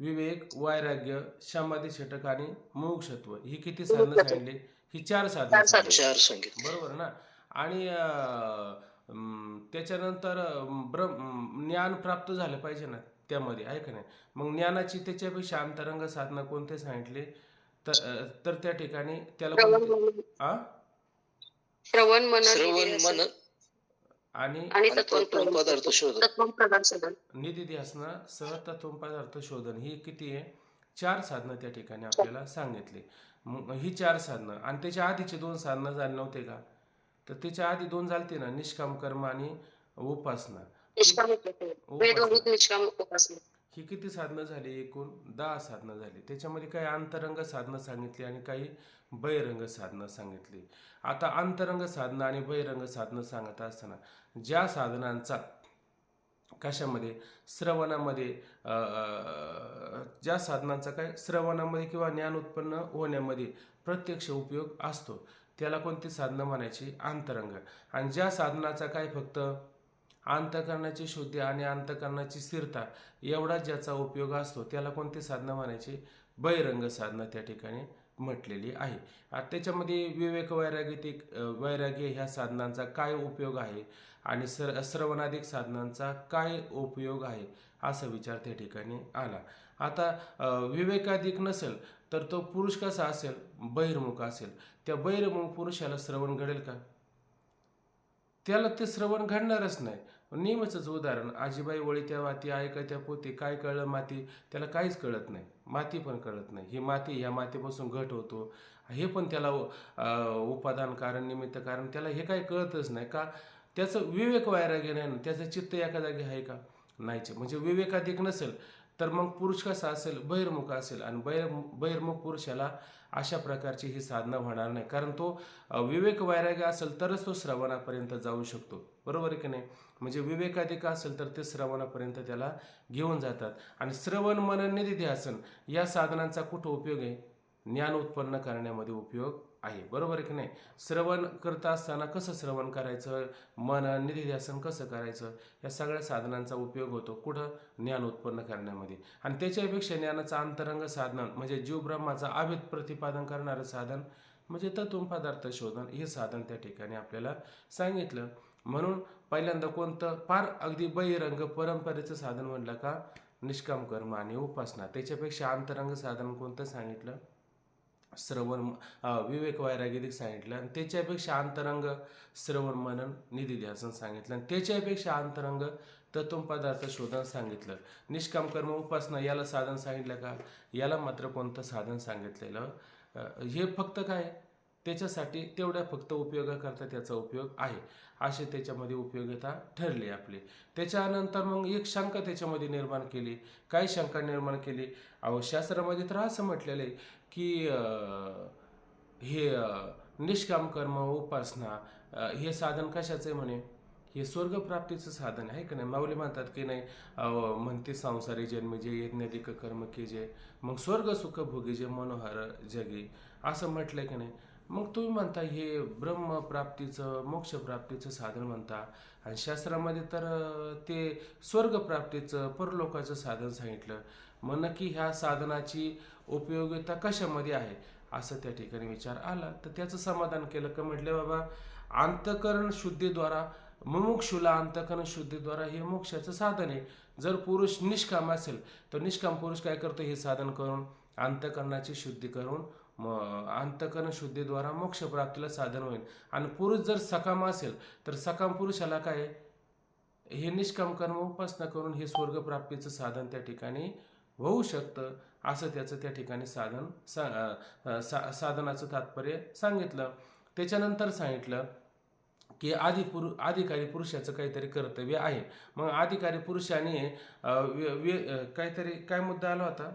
विवेक, वैराग्य, समाधी चटक आणि मुमुक्षत्व ही किती साधनं सांगितली? ही 4 साधनं सांगितली. 4 सांगितले. बरोबर ना? आणि त्याच्यानंतर ज्ञान प्राप्त झालं पाहिजे ना त्यामध्ये, आहे का नाही? मग ज्ञानाची त्याच्यापेक्षा अंतरंग साधना कोणते सांगितले? तर त्या ठिकाणी त्याला श्रवण मन आणि तत्त्वज्ञान पदार्थ शोधन. निधिध्यासन सह तत्व पदार्थ शोधन ही किती आहे? 4 साधनं त्या ठिकाणी आपल्याला सांगितली. मग ही 4 साधनं आणि त्याच्या आधीचे 2 साधनं झाले नव्हते का? तर त्याच्या आधी 2 झालते ना, निष्काम कर्म आणि उपासना. ही किती साधनं झाली? एकूण 10 साधनं झाली. त्याच्यामध्ये काही अंतरंग साधनं सांगितली आणि काही बहिरंग साधनं सांगितली. आता अंतरंग साधनं आणि बहिरंग साधनं सांगत असताना ज्या साधनांचा कशामध्ये श्रवणामध्ये ज्या साधनांचा काय श्रवणामध्ये किंवा ज्ञान उत्पन्न होण्यामध्ये प्रत्यक्ष उपयोग असतो त्याला कोणती साधनं म्हणायची? अंतरंग. आणि ज्या साधनाचा काय फक्त अंतःकरणाची शुद्धी आणि अंतःकरणाची स्थिरता एवढा ज्याचा उपयोग असतो त्याला कोणती साधनं म्हणायची? बहिरंग साधनं त्या ठिकाणी म्हटलेली आहे. त्याच्यामध्ये विवेक, वैराग्य ह्या साधनांचा काय उपयोग आहे आणि श्रवणाधिक साधनांचा काय उपयोग आहे असा विचार त्या ठिकाणी आला. आता विवेकाधिक नसेल तर तो पुरुष कसा असेल? बहिर्मुख असेल. त्या बहिर्मुख पुरुषाला श्रवण घडेल का? त्याला ते श्रवण घडणारच नाही. नेहमीच उदाहरण, आजीबाई वळीत्या वाती ऐकत्या पोती, काय कळलं माती? त्याला काहीच कळत नाही, माती पण कळत नाही. ही माती, ह्या मातीपासून घट होतो हे पण त्याला उपादान कारण निमित्त कारण त्याला हे काही कळतच नाही. का? त्याचं विवेक वैराग्य नाही ना, त्याचं चित्त एका जागी आहे का? नाहीच. म्हणजे विवेकाधिक नसेल तर मग पुरुष कसा असेल? बहिर्मुख असेल. आणि बहिर्मुख पुरुषाला अशा प्रकारची ही साधना होणार नाही, कारण तो विवेक वैराग्य असेल तरच तो श्रवणापर्यंत जाऊ शकतो. बरोबर आहे की नाही? म्हणजे विवेकाधिक असेल तर ते श्रवणापर्यंत त्याला घेऊन जातात. आणि श्रवण, मनन, निधिध्यासन या साधनांचा कुठं उपयोग आहे? ज्ञान उत्पन्न करण्यामध्ये उपयोग आहे. बरोबर आहे की नाही? श्रवण करत असताना कसं श्रवण करायचं, मनन, निधिध्यासन कसं करायचं, या सगळ्या साधनांचा उपयोग होतो कुठं? ज्ञान उत्पन्न करण्यामध्ये. आणि त्याच्यापेक्षा ज्ञानाचं अंतरंग साधन म्हणजे जीव ब्रह्माचा अभेद प्रतिपादन करणारं साधन म्हणजे तत्व पदार्थ शोधन हे साधन त्या ठिकाणी आपल्याला सांगितलं. म्हणून पहिल्यांदा कोणतं? फार अगदी बहिरंग परंपरेचं साधन म्हणलं का? निष्काम कर्म आणि उपासना. त्याच्यापेक्षा अंतरंग साधन कोणतं सांगितलं? श्रवण, विवेक, वैराग्य सांगितलं. आणि त्याच्यापेक्षा अंतरंग श्रवण, मनन, निधिध्यासन सांगितलं. आणि त्याच्यापेक्षा अंतरंग तत्व पदार्थ शोधन सांगितलं. निष्काम कर्म उपासना याला साधन सांगितलं का? याला मात्र कोणतं साधन सांगितलेलं? हे फक्त काय त्याच्यासाठी तेवढ्या फक्त उपयोगाकरता त्याचा उपयोग आहे असे त्याच्यामध्ये उपयोगिता ठरली आपली. त्याच्यानंतर मग एक शंका त्याच्यामध्ये निर्माण केली. काय शंका निर्माण केली? शास्त्रामध्ये तर असं म्हटलेलं आहे की हे निष्काम कर्म उपासना हे साधन कशाचं आहे म्हणे? हे स्वर्गप्राप्तीचं साधन आहे का नाही? माऊली म्हणतात की नाही, म्हणते संसारी जन्मी जे यज्ञाधिक कर्म केजे, मग स्वर्ग सुख भोगी जे मनोहर जगे, असं म्हटलंय की नाही? मग तुम्ही म्हणता हे ब्रह्मप्राप्तीचं मोक्षप्राप्तीचं साधन म्हणता आणि शास्त्रामध्ये तर ते स्वर्गप्राप्तीचं परलोकाचं साधन सांगितलं. मग नक्की ह्या साधनाची उपयोगिता कशामध्ये आहे असं त्या ठिकाणी विचार आला. तर त्याचं समाधान केलं का? म्हटलं बाबा अंतःकरण शुद्धीद्वारा मुमुक्षुला अंतःकरण शुद्धीद्वारा हे मोक्षाचं साधन आहे. जर पुरुष निष्काम असेल तर निष्काम पुरुष काय करतो? हे साधन करून अंतःकरणाची शुद्धी करून अंतःकरण शुद्धीद्वारा मोक्षप्राप्तीला साधन होईल. आणि पुरुष जर सकाम असेल तर सकाम पुरुषाला काय? हे निष्काम कर्म उपासना करून हे स्वर्गप्राप्तीचं साधन त्या ठिकाणी होऊ शकतं असं त्याचं त्या ठिकाणी साधनाचं तात्पर्य सांगितलं. त्याच्यानंतर सांगितलं की अधिकारी पुरुषाचं काहीतरी कर्तव्य आहे. मग अधिकारी पुरुषाने काहीतरी काय मुद्दा आला होता?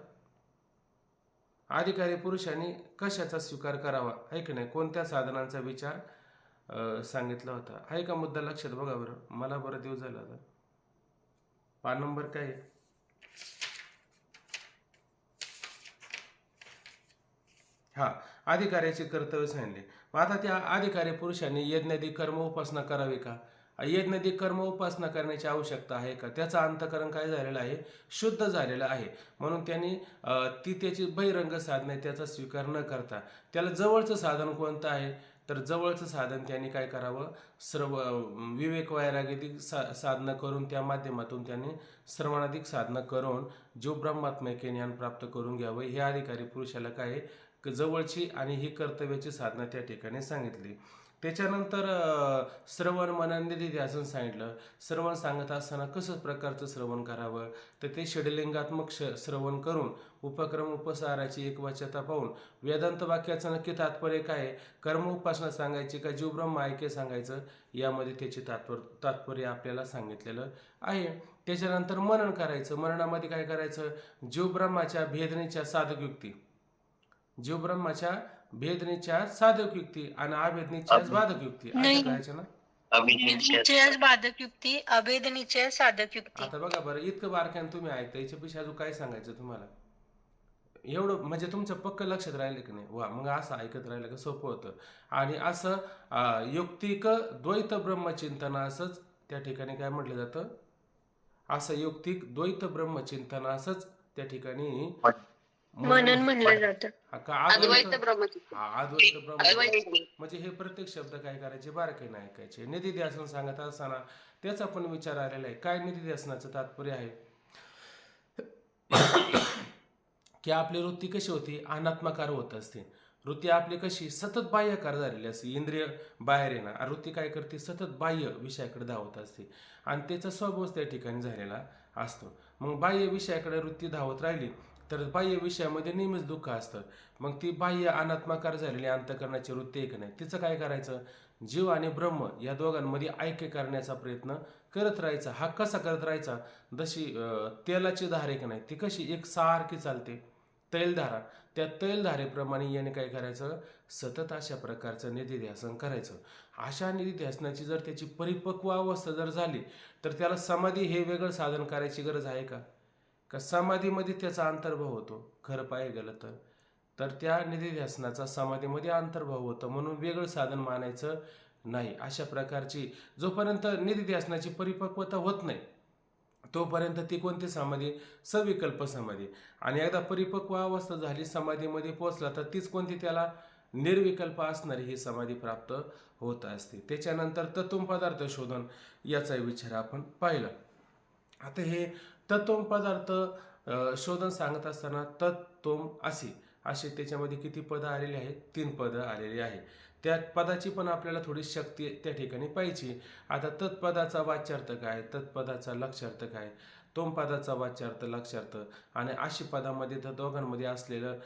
अधिकारी पुरुषांनी कशाचा स्वीकार करावा आहे की नाही? कोणत्या साधनांचा विचार सांगितला होता? आहे का मुद्दा लक्षात? बघा बरं, मला बरं दिवस झाला आता. पान नंबर काय? हा, अधिकाऱ्याचे कर्तव्य सांगितले. मग आता त्या अधिकारी पुरुषांनी यज्ञादी कर्म उपासना करावी का? यज्ञादी कर्म उपासना करण्याची आवश्यकता आहे का? त्याचं अंतःकरण काय झालेलं आहे? शुद्ध झालेलं आहे. म्हणून त्यांनी ती त्याची बहिरंग साधने त्याचा स्वीकार न करता त्याला जवळचं साधन कोणतं आहे? तर जवळचं साधन त्यांनी काय करावं? सर्व विवेक वैराग्याधिक साधनं करून त्या माध्यमातून त्यांनी श्रवणाधिक साधनं करून जो ब्रह्मात्मक ज्ञान प्राप्त करून घ्यावं. हे अधिकारी पुरुषाला काय जवळची आणि ही कर्तव्याची साधना त्या ठिकाणी सांगितली. त्याच्यानंतर श्रवण मनन निधिध्यासन सांगितलं. श्रवण सांगत असताना कसं प्रकारचं श्रवण करावं? तर ते षडलिंगात्मक श्रवण करून उपक्रम उपसाराची एकवाच्यता पाहून वेदांत वाक्याचं नक्की तात्पर्य काय आहे? कर्म उपासना सांगायची का जीव ब्रह्म ऐक्य सांगायचं? यामध्ये त्याचे तात्पर्य आपल्याला सांगितलेलं आहे. त्याच्यानंतर मनन करायचं. मननामध्ये काय करायचं? जीव ब्रह्माच्या भेदनेच्या साधक युक्ती, जीव ब्रह्माच्या भेदनेच्या साधक युक्ती आणि अभेदनेच्या बाधक युक्ती अशा करायच्या ना. निश्चयच बाधक युक्ती, अभेद निश्चय साधक युक्ती. आता बघा बरं, इतकं बारकाईने तुम्ही ऐकता, याच्यापेक्षा अजून काय सांगायचं तुम्हाला? एवढं म्हणजे तुमच्या पक्क लक्षात राहिलं की नाही? वा, मग असं ऐकत राहिलं का सोपं होतं. आणि असं युक्तिक द्वैत ब्रह्मचिंतन असंच त्या ठिकाणी काय म्हटलं जातं? असं युक्तिक द्वैत ब्रह्मचिंतन असंच त्या ठिकाणी मनन म्हणलं जातं. अद्वैत ब्रह्मचिंतन. अद्वैत ब्रह्म म्हणजे हे प्रत्येक शब्द काय करायचे? बारकाईने ऐकायचे. निधिध्यासन सांगत असताना त्याचा पण विचार आलेला आहे. काय निधिध्यासनाचं तात्पर्य आहे? की आपली वृत्ती कशी होती? अनात्माकार होत असते. वृत्ती आपली कशी? सतत बाह्यकार झालेली असते. इंद्रिय बाहेर येणार, वृत्ती काय करते? सतत बाह्य विषयाकडे धावत असते आणि त्याचा स्वभावच त्या ठिकाणी झालेला असतो. मग बाह्य विषयाकडे वृत्ती धावत राहिली तर बाह्य विषयामध्ये नेहमीच दुःख असतं. मग ती बाह्य अनात्माकार झालेली अंतःकरणाची वृत्ती आहे की नाही, तिचं काय करायचं? जीव आणि ब्रह्म या दोघांमध्ये ऐक्य करण्याचा प्रयत्न करत राहायचा. हा कसा करत राहायचा? जशी तेलाची धार आहे की नाही, ती कशी एक सारखी चालते, तैलधारा, त्या तैलधारेप्रमाणे याने काय करायचं? सतत अशा प्रकारचं निधिध्यासन करायचं. अशा निधिध्यासनाची जर त्याची परिपक्व अवस्था जर झाली तर त्याला समाधी हे वेगळं साधन करायची गरज आहे का? का समाधीमध्ये त्याचा अंतर्भाव होतो? खरं पाहायला गेलं तर त्या निधिध्यासनाचा समाधीमध्ये अंतर्भाव होतो, म्हणून वेगळं साधन मानायचं नाही. अशा प्रकारची जोपर्यंत निधिध्यासनाची परिपक्वता होत नाही तोपर्यंत ती कोणती समाधी? सविकल्प समाधी. आणि एकदा परिपक्व अवस्था झाली, समाधीमध्ये पोहोचला तर तीच कोणती? त्याला निर्विकल्प असणारी ही समाधी प्राप्त होत असते. त्याच्यानंतर तत्व पदार्थ शोधन याचा विचार आपण पाहिला. आता हे तत्व पदार्थ शोधन सांगत असताना तत्व असे त्याच्यामध्ये किती पदं आलेली आहेत? 3 पदं आलेली आहे. त्या पदाची पण आपल्याला थोडी शक्ती त्या ठिकाणी पाहिजे. आता तत्पदाचा वाच्यार्थ काय? तत्पदाचा लक्ष्यार्थ काय? तोमपदाचा वाच्यार्थ, लक्ष्यार्थ आणि अशी पदामध्ये त्या दोघांमध्ये असलेलं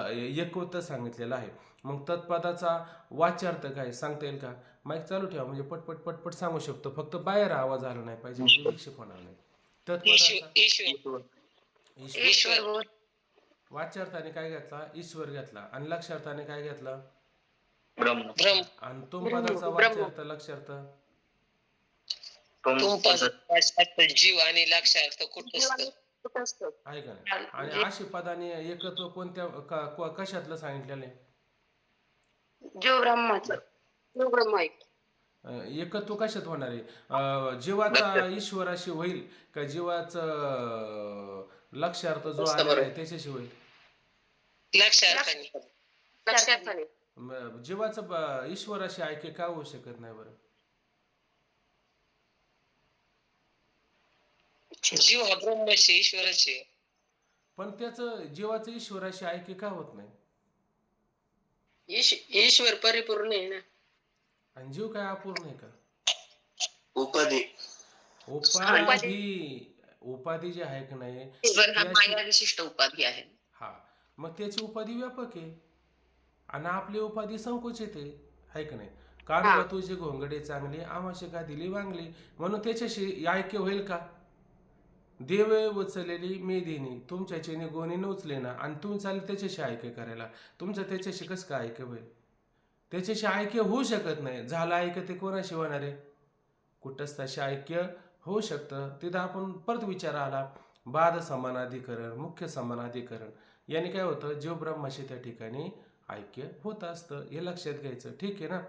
एकवृत्त सांगितलेलं आहे. मग तत्पदाचा वाच्यार्थ काय सांगता येईल का? माईक चालू ठेवा, म्हणजे पटपट पटपट सांगू शकतो, फक्त बाहेर आवाज आला नाही पाहिजे, म्हणजे विक्षेप होणार नाही. तत्पदाचा ईश्वर. वाच्यार्थाने काय घेतला? ईश्वर घेतला. आणि लक्ष्यार्थाने काय घेतला? ब्रह्म. आणि तोमपदाचा वाच्यार्थ, लक्ष्यार्थ जीव आणि लक्ष्यार्थ कुठं आहे का नाही? आणि अशी पदाने एकत्व कोणत्या कशातलं सांगितलेलं आहे? जीव ब्रह्माचं, जीव ब्रह्म ऐक. एकत्व कशात होणार आहे? जीवाचा ईश्वराशी होईल का जीवाचं लक्ष्यार्थ जो आलेला आहे त्याच्याशी होईल? लक्ष्यार्थाने. जीवाचं ईश्वराशी ऐक्य का होऊ शकत नाही बरं? जीव हा ब्रह्मशी ईश्वराची. पण त्याचं जीवाचं ईश्वराशी ऐक्य का होत नाही? ईश्वर परिपूर्ण आहे ना. आणि जीव काय अपूर्ण आहे का? उपाधी जी आहे की नाही, विशिष्ट उपाधी आहे. हा, मग त्याची उपाधी व्यापक आहे आणि आपली उपाधी संकुचित आहे की नाही? काढवा तुझी घोंगडे चांगली, आमाशी का दिली वांगली, म्हणून त्याच्याशी ऐक्य होईल का? देवे उचललेली मेदिनी तुमच्या चेने गोणी उचले ना, आणि तुम्ही चालले त्याच्याशी ऐक्य करायला, तुमचं त्याच्याशी कसं काय ऐक्य होईल? त्याच्याशी ऐक्य होऊ शकत नाही. झालं ऐक्य ते कोणाशी होणार आहे? कुठंच तसे ऐक्य होऊ शकतं. तिथं आपण परत विचार आला, बाध समानाधिकरण, मुख्य समानाधिकरण याने काय होतं? जीव ब्रह्माशी त्या ठिकाणी ऐक्य होत असतं, हे लक्षात घ्यायचं. ठीक आहे ना?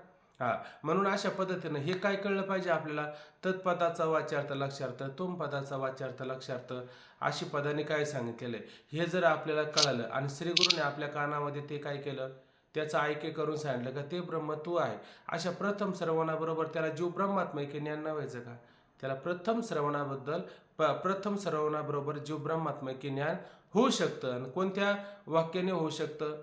म्हणून अशा पद्धतीनं हे काय कळलं पाहिजे आपल्याला, तत्पदाचा वाच्यार्थ लक्षार्थ, तुम पदाचा वाच्यार्थ लक्षार्थ, अशी पदाने काय सांगितलेलं आहे हे जर आपल्याला कळालं आणि श्रीगुरूने आपल्या कानामध्ये ते काय केलं, त्याचं ऐक्य करून सांगितलं का ते ब्रह्म तू आहे, अशा प्रथम श्रवणाबरोबर त्याला जीव ब्रह्मात्मैक्य ज्ञान न व्हायचं का? त्याला प्रथम श्रवणाबरोबर जीव ब्रह्मात्मैक्य ज्ञान होऊ शकतं. आणि कोणत्या वाक्याने होऊ शकतं,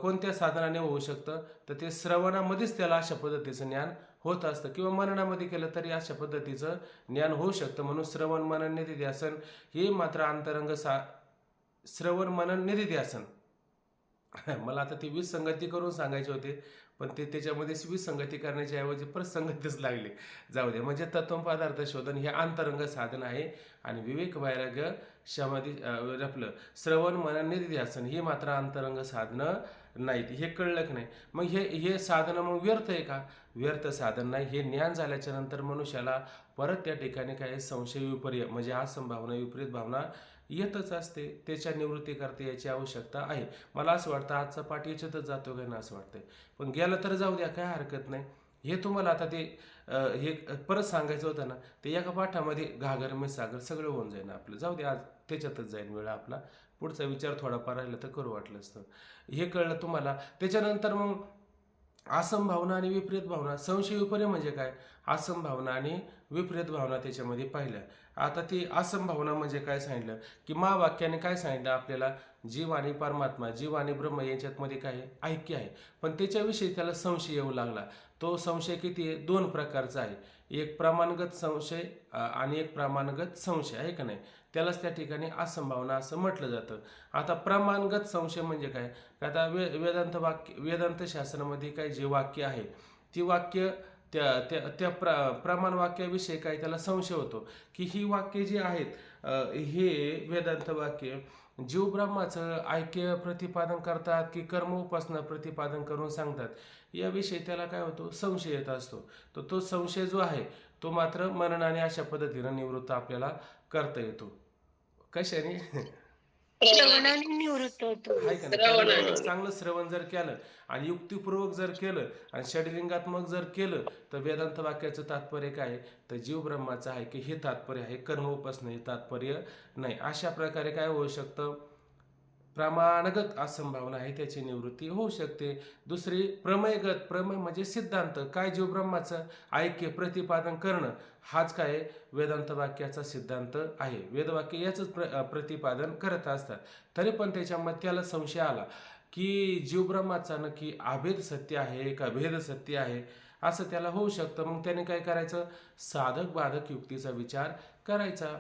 कोणत्या साधनाने होऊ शकतं, तर ते श्रवणामध्येच त्याला अशा पद्धतीचं ज्ञान होत असतं, किंवा मननामध्ये केलं तरी अशा पद्धतीचं ज्ञान होऊ शकतं. म्हणून श्रवण मनन निधिध्यासन हे मात्र अंतरंग श्रवण मनन निधिध्यासन मला आता ती विसंगती करून सांगायचे होते, पण ते त्याच्यामध्ये विसंगती करण्याच्या ऐवजी परत संगतीच लागली. जाऊ दे. म्हणजे तत्व पदार्थ शोधन हे अंतरंग साधन आहे आणि विवेक वैराग्य समाधी आपलं श्रवण मनन निधिध्यासन ही मात्र अंतरंग साधनं नाहीत. हे कळलं की नाही? मग हे साधनं मग व्यर्थ आहे का? व्यर्थ साधन नाही. हे ज्ञान झाल्याच्या नंतर मनुष्याला परत त्या ठिकाणी काय संशय विपर्य म्हणजे असंभावना विपरीत भावना येतच असते. त्याच्या निवृत्ती करता याची आवश्यकता आहे. मला असं वाटतं आजचा पाठ याच्यातच जातो काय ना असं वाटतंय, पण गेलं तर जाऊ द्या, काय हरकत नाही. हे तुम्हाला आता ते हे परत सांगायचं होतं ना, ते एका पाठामध्ये घागर में सागर सगळं होऊन जाईल आपलं. जाऊ दे, आज त्याच्यातच जाईल वेळ आपला. पुढचा विचार थोडाफार राहिला तर करू वाटलं असतं. हे कळलं तुम्हाला. त्याच्यानंतर मग असंभावना आणि विपरीत भावना, संशय विपर्य म्हणजे काय, असंभावना आणि विपरीत भावना त्याच्यामध्ये पाहिल्या. आता ती असंभावना म्हणजे काय सांगितलं की वाक्याने काय सांगितलं आपल्याला, जीव आणि परमात्मा, जीव आणि ब्रह्म यांच्यामध्ये काय आहे, ऐक्य आहे. पण त्याच्याविषयी त्याला संशय येऊ लागला. तो संशय किती आहे, 2 प्रकारचा आहे. एक प्रमाणगत संशय आणि एक प्रमाणगत संशय आहे का नाही. त्यालाच त्या ठिकाणी असंभावना असं म्हटलं जातं. आता प्रमाणगत संशय म्हणजे काय, आता वेदांत शास्त्रामध्ये काय जे वाक्य आहे ती वाक्य त्या त्या त्या प्रमाण वाक्याविषयी काय त्याला संशय होतो की ही वाक्य जी आहेत हे वेदांत वाक्य जीव ब्रह्माचं ऐक्य प्रतिपादन करतात की कर्म उपासना प्रतिपादन करून सांगतात, याविषयी त्याला काय होतो, संशय येत असतो. तर तो संशय जो आहे तो मात्र मननाने अशा पद्धतीनं निवृत्त आपल्याला करता येतो. कशाने? श्रवणाने निवृत्त होतो. आहे का नाही? कारण चांगलं श्रवण जर केलं आणि युक्तिपूर्वक जर केलं आणि षडलिंगात्मक जर केलं तर वेदांत वाक्याचं तात्पर्य काय आहे, तर जीव ब्रह्माचं आहे की हे तात्पर्य आहे, कर्म उपासना हे तात्पर्य नाही. अशा प्रकारे काय होऊ शकतं, प्रमाणगत असंभावना आहे त्याची निवृत्ती होऊ शकते. दुसरी प्रमेयगत, प्रमेय म्हणजे सिद्धांत, काय जीव ब्रह्माचं ऐक्य प्रतिपादन करणं, हाच काय वेदांत वाक्याचा सिद्धांत आहे. वेदवाक्य याचंच प्रतिपादन करत असतात. तरी पण त्याच्यामध्ये त्याला संशय आला की जीव ब्रह्माचा नक्की अभेद सत्य आहे का भेद सत्य आहे, असं त्याला होऊ शकतं. मग त्याने काय करायचं, साधक बाधक युक्तीचा विचार करायचा.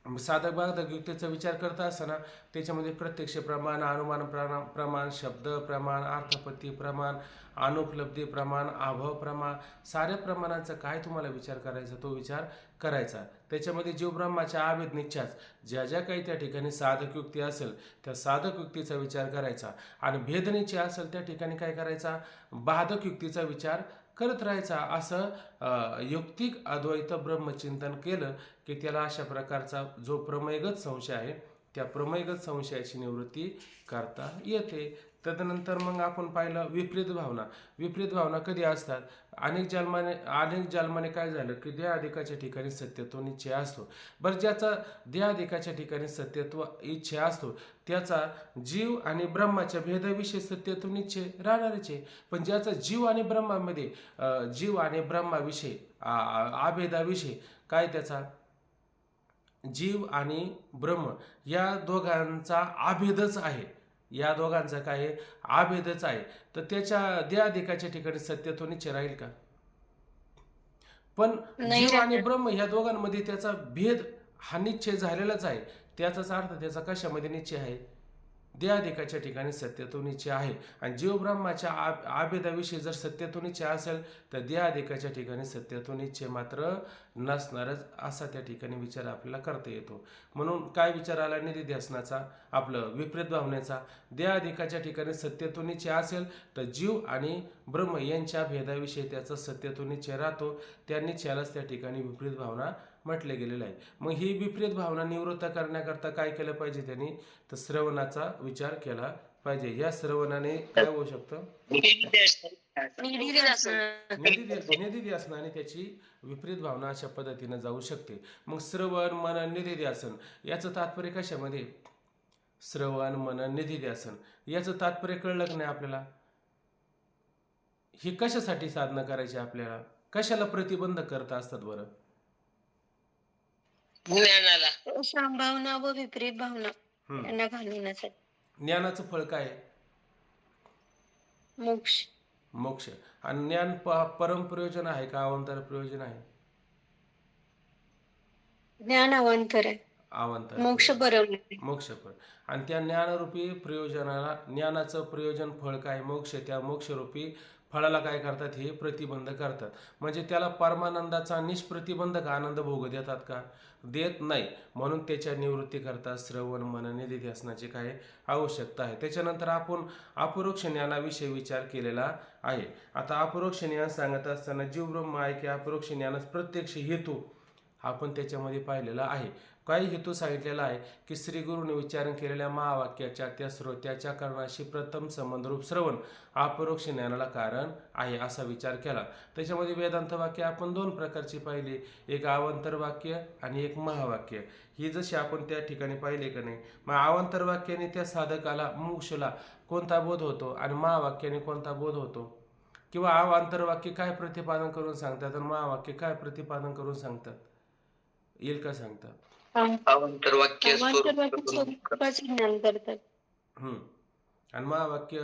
साधक बाधक युक्तीचा विचार करता असताना त्याच्यामध्ये प्रत्यक्ष प्रमाण, अनुमान प्रमाण, शब्द प्रमाण, अर्थपत्ती प्रमाण, अनुपलब्धी प्रमाण, अभाव प्रमाण, साऱ्या प्रमाणांचा काय तुम्हाला विचार करायचा, तो विचार करायचा. त्याच्यामध्ये जीव ब्रह्माच्या अभेद निश्चयाच ज्या ज्या काही त्या ठिकाणी साधक युक्ती असेल त्या साधक युक्तीचा विचार करायचा, आणि भेदनिश्चय असेल त्या ठिकाणी काय करायचा, बाधक युक्तीचा विचार करत राहायचा. असं युक्तिक अद्वैत ब्रह्मचिंतन केलं की त्याला अशा प्रकारचा जो प्रमेयगत संशय आहे त्या प्रमेयगत संशयाची निवृत्ती करता येते. तदनंतर मग आपण पाहिलं विपरीत भावना. विपरीत भावना कधी असतात, अनेक जन्माने काय झालं की देहाधिकाच्या ठिकाणी सत्यत्व निश्चय असतो. बरं, ज्याचा देहाधिकाच्या ठिकाणी सत्यत्व इच्छा असतो त्याचा जीव आणि ब्रह्माच्या भेदाविषयी सत्यत्व निश्चय राहणारच आहे. पण ज्याचा जीव आणि ब्रह्मामध्ये जीव आणि ब्रह्माविषयी आभेदाविषयी काय, त्याचा जीव आणि ब्रह्म या दोघांचा आभेदच आहे, या दोघांचा काय आभेदच आहे, तर त्याच्या देहाधिकाच्या ठिकाणी सत्यत्व निश्चय राहील का? पण नाही जीव आणि राहणार. ब्रह्म ह्या दोघांमध्ये त्याचा भेद हा निश्चय झालेलाच आहे. त्याचाच अर्थ त्याचा कशामध्ये निश्चय आहे, देहाधिकाच्या ठिकाणी सत्यत्व निश्चय आहे. आणि जीव ब्रह्माच्या आभेदाविषयी जर सत्यत्व निश्चय असेल तर देहाधिकाच्या ठिकाणी सत्यत्व निश्चय मात्र नसणारच, असा त्या ठिकाणी विचार आपल्याला करता येतो. म्हणून काय विचार आला निधिध्यासनाचा, आपलं विपरीत भावनेचा, देहाधिकाच्या ठिकाणी सत्यत्व निश्चय असेल तर जीव आणि ब्रह्म यांच्या भेदाविषयी त्याचा सत्यत्व निश्चय राहतो. त्या निश्चयालाच त्या ठिकाणी विपरीत भावना म्हटले गेलेलं आहे. मग ही विपरीत भावना निवृत्त करण्याकरता काय केलं पाहिजे त्यांनी, तर श्रवणाचा विचार केला पाहिजे. ह्या श्रवणाने काय होऊ शकतं? निधी ध्यासन आणि त्याची विपरीत भावना अशा पद्धतीने जाऊ शकते. मग श्रवण मनन निधी ध्यासन याचं तात्पर्य कशामध्ये? श्रवण मनन निधी ध्यासन याचं तात्पर्य कळलं की नाही आपल्याला? हे कशासाठी साधना करायची आपल्याला? कशाला प्रतिबंध करत असतात बरं? ज्ञानाला. संभावना व विपरीत भावना यांना घालवण्यासाठी. ज्ञानाचं फळ काय आहे? मोक्ष. मोक्ष. आणि ज्ञान परम प्रयोजन आहे का अवांतर प्रयोजन आहे? ज्ञान अवांतर आहे, अवांतर मोक्ष परम आहे. मोक्षफळ. आणि त्या ज्ञानरूपी प्रयोजनाला, ज्ञानाचं प्रयोजन फळ काय? मोक्ष. त्या मोक्षरूपी फळाला काय करतात? हे प्रतिबंध करतात. म्हणजे त्याला परमानंदाचा निष्प्रतिबंधक आनंद भोग देतात का? देत नाही. म्हणून त्याच्या निवृत्ती करता श्रवण मनन निधी ध्यासनाची काय आवश्यकता आहे. त्याच्यानंतर आपण अपरोक्ष ज्ञानाविषयी विचार केलेला आहे. आता अपरोक्ष ज्ञान सांगत असताना जीव ब्रह्म आहे की अपरोक्ष ज्ञानास प्रत्यक्ष हेतू आपण त्याच्यामध्ये पाहिलेला आहे. काही हेतू सांगितलेला आहे की श्री गुरुने उच्चारण केलेल्या महावाक्याच्या त्या श्रोत्याच्या करणाशी प्रथम संबंधरूप श्रवण अपरोक्ष ज्ञानाला कारण आहे असा विचार केला. त्याच्यामध्ये वेदांत वाक्य आपण दोन प्रकारची पाहिली, एक अवांतर वाक्य आणि एक महावाक्य. ही जशी आपण त्या ठिकाणी पाहिले का नाही? मग अवांतर वाक्याने त्या साधकाला मोक्षला कोणता बोध होतो आणि महावाक्याने कोणता बोध होतो? किंवा अवांतर वाक्य काय प्रतिपादन करून सांगतात आणि महावाक्य काय प्रतिपादन करून सांगतात? येईल का सांगता? अवांतर वाक्य स्वरूपाचे ज्ञान करतात. आणि महावाक्य